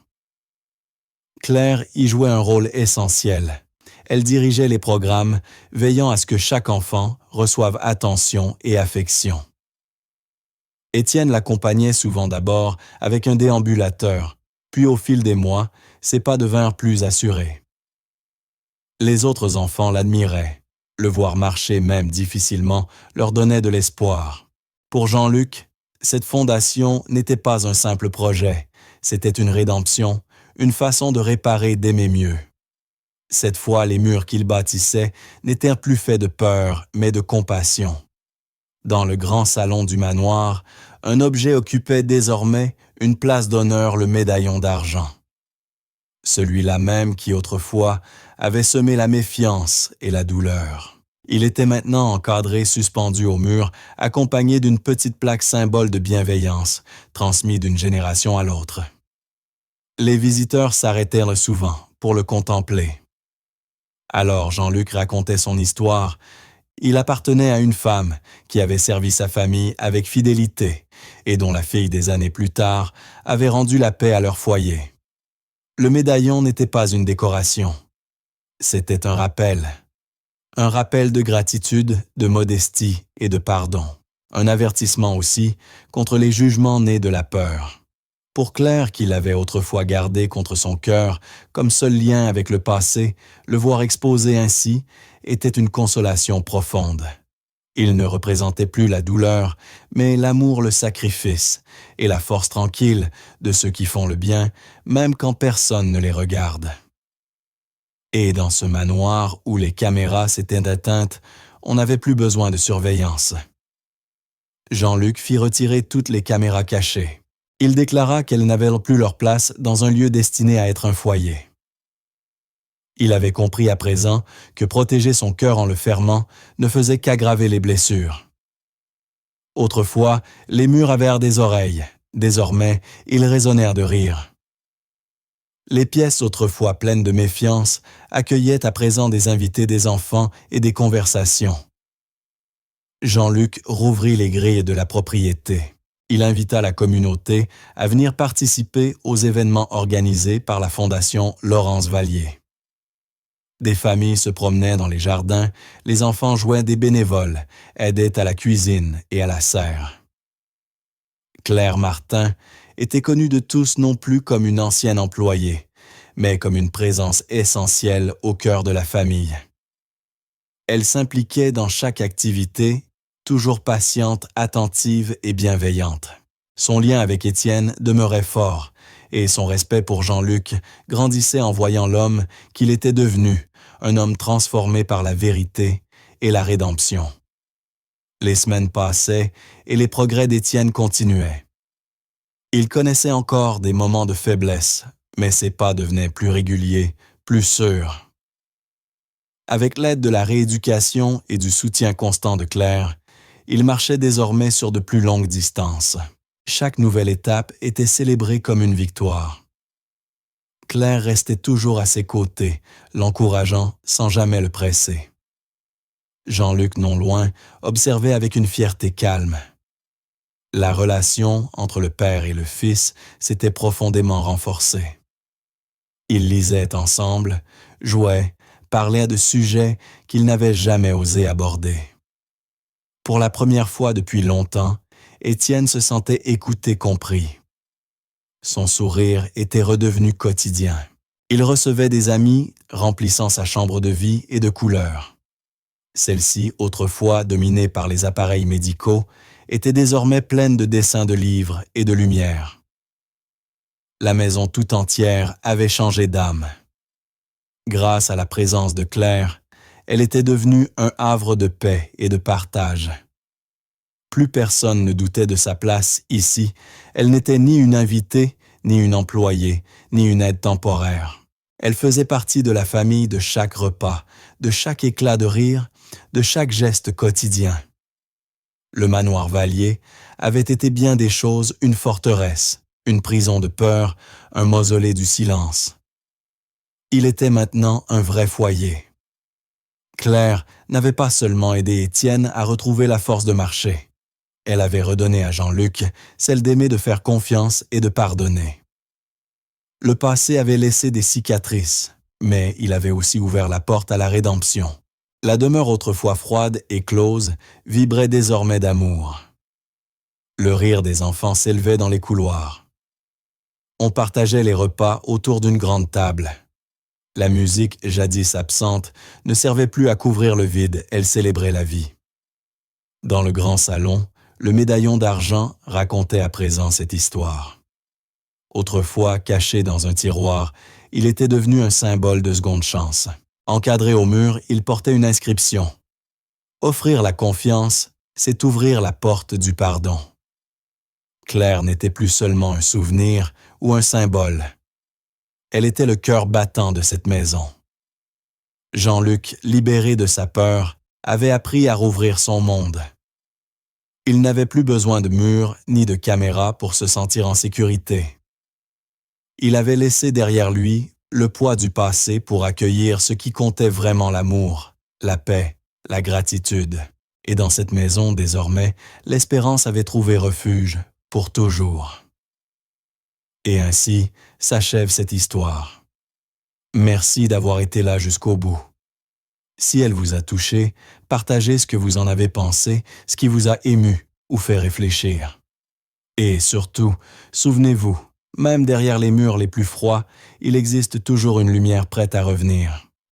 Claire y jouait un rôle essentiel. Elle dirigeait les programmes, veillant à ce que chaque enfant reçoive attention et affection. Étienne l'accompagnait souvent d'abord avec un déambulateur, puis au fil des mois, ses pas devinrent plus assurés. Les autres enfants l'admiraient. Le voir marcher même difficilement leur donnait de l'espoir. Pour Jean-Luc, cette fondation n'était pas un simple projet, c'était une rédemption, une façon de réparer, d'aimer mieux. Cette fois, les murs qu'il bâtissait n'étaient plus faits de peur, mais de compassion. Dans le grand salon du manoir, un objet occupait désormais une place d'honneur, le médaillon d'argent. Celui-là même qui autrefois avait semé la méfiance et la douleur. Il était maintenant encadré, suspendu au mur, accompagné d'une petite plaque symbole de bienveillance, transmise d'une génération à l'autre. Les visiteurs s'arrêtèrent souvent pour le contempler. Alors Jean-Luc racontait son histoire. Il appartenait à une femme qui avait servi sa famille avec fidélité et dont la fille des années plus tard avait rendu la paix à leur foyer. Le médaillon n'était pas une décoration. C'était un rappel. Un rappel de gratitude, de modestie et de pardon. Un avertissement aussi contre les jugements nés de la peur. Pour Claire, qui l'avait autrefois gardé contre son cœur comme seul lien avec le passé, le voir exposé ainsi était une consolation profonde. Il ne représentait plus la douleur, mais l'amour, le sacrifice et la force tranquille de ceux qui font le bien, même quand personne ne les regarde. Et dans ce manoir où les caméras s'étaient éteintes, on n'avait plus besoin de surveillance. Jean-Luc fit retirer toutes les caméras cachées. Il déclara qu'elles n'avaient plus leur place dans un lieu destiné à être un foyer. Il avait compris à présent que protéger son cœur en le fermant ne faisait qu'aggraver les blessures. Autrefois, les murs avaient des oreilles. Désormais, ils résonnèrent de rire. Les pièces autrefois pleines de méfiance accueillaient à présent des invités, des enfants et des conversations. Jean-Luc rouvrit les grilles de la propriété. Il invita la communauté à venir participer aux événements organisés par la Fondation Laurence Valier. Des familles se promenaient dans les jardins, les enfants jouaient des bénévoles, aidaient à la cuisine et à la serre. Claire Martin était connue de tous non plus comme une ancienne employée, mais comme une présence essentielle au cœur de la famille. Elle s'impliquait dans chaque activité, toujours patiente, attentive et bienveillante. Son lien avec Étienne demeurait fort, et son respect pour Jean-Luc grandissait en voyant l'homme qu'il était devenu, un homme transformé par la vérité et la rédemption. Les semaines passaient et les progrès d'Étienne continuaient. Il connaissait encore des moments de faiblesse, mais ses pas devenaient plus réguliers, plus sûrs. Avec l'aide de la rééducation et du soutien constant de Claire, il marchait désormais sur de plus longues distances. Chaque nouvelle étape était célébrée comme une victoire. Claire restait toujours à ses côtés, l'encourageant sans jamais le presser. Jean-Luc, non loin, observait avec une fierté calme. La relation entre le père et le fils s'était profondément renforcée. Ils lisaient ensemble, jouaient, parlaient de sujets qu'ils n'avaient jamais osé aborder. Pour la première fois depuis longtemps, Étienne se sentait écouté, compris. Son sourire était redevenu quotidien. Il recevait des amis, remplissant sa chambre de vie et de couleurs. Celle-ci, autrefois dominée par les appareils médicaux, était désormais pleine de dessins de livres et de lumière. La maison tout entière avait changé d'âme. Grâce à la présence de Claire, elle était devenue un havre de paix et de partage. Plus personne ne doutait de sa place ici. Elle n'était ni une invitée, ni une employée, ni une aide temporaire. Elle faisait partie de la famille de chaque repas, de chaque éclat de rire, de chaque geste quotidien. Le manoir Valier avait été bien des choses une forteresse, une prison de peur, un mausolée du silence. Il était maintenant un vrai foyer. Claire n'avait pas seulement aidé Étienne à retrouver la force de marcher. Elle avait redonné à Jean-Luc celle d'aimer, de faire confiance et de pardonner. Le passé avait laissé des cicatrices, mais il avait aussi ouvert la porte à la rédemption. La demeure autrefois froide et close vibrait désormais d'amour. Le rire des enfants s'élevait dans les couloirs. On partageait les repas autour d'une grande table. La musique, jadis absente, ne servait plus à couvrir le vide, elle célébrait la vie. Dans le grand salon, le médaillon d'argent racontait à présent cette histoire. Autrefois caché dans un tiroir, il était devenu un symbole de seconde chance. Encadré au mur, il portait une inscription. Offrir la confiance, c'est ouvrir la porte du pardon. Claire n'était plus seulement un souvenir ou un symbole. Elle était le cœur battant de cette maison. Jean-Luc, libéré de sa peur, avait appris à rouvrir son monde. Il n'avait plus besoin de murs ni de caméras pour se sentir en sécurité. Il avait laissé derrière lui le poids du passé pour accueillir ce qui comptait vraiment: l'amour, la paix, la gratitude. Et dans cette maison, désormais, l'espérance avait trouvé refuge pour toujours. Et ainsi s'achève cette histoire. Merci d'avoir été là jusqu'au bout. Si elle vous a touché, partagez ce que vous en avez pensé, ce qui vous a ému ou fait réfléchir. Et surtout, souvenez-vous, même derrière les murs les plus froids, il existe toujours une lumière prête à revenir.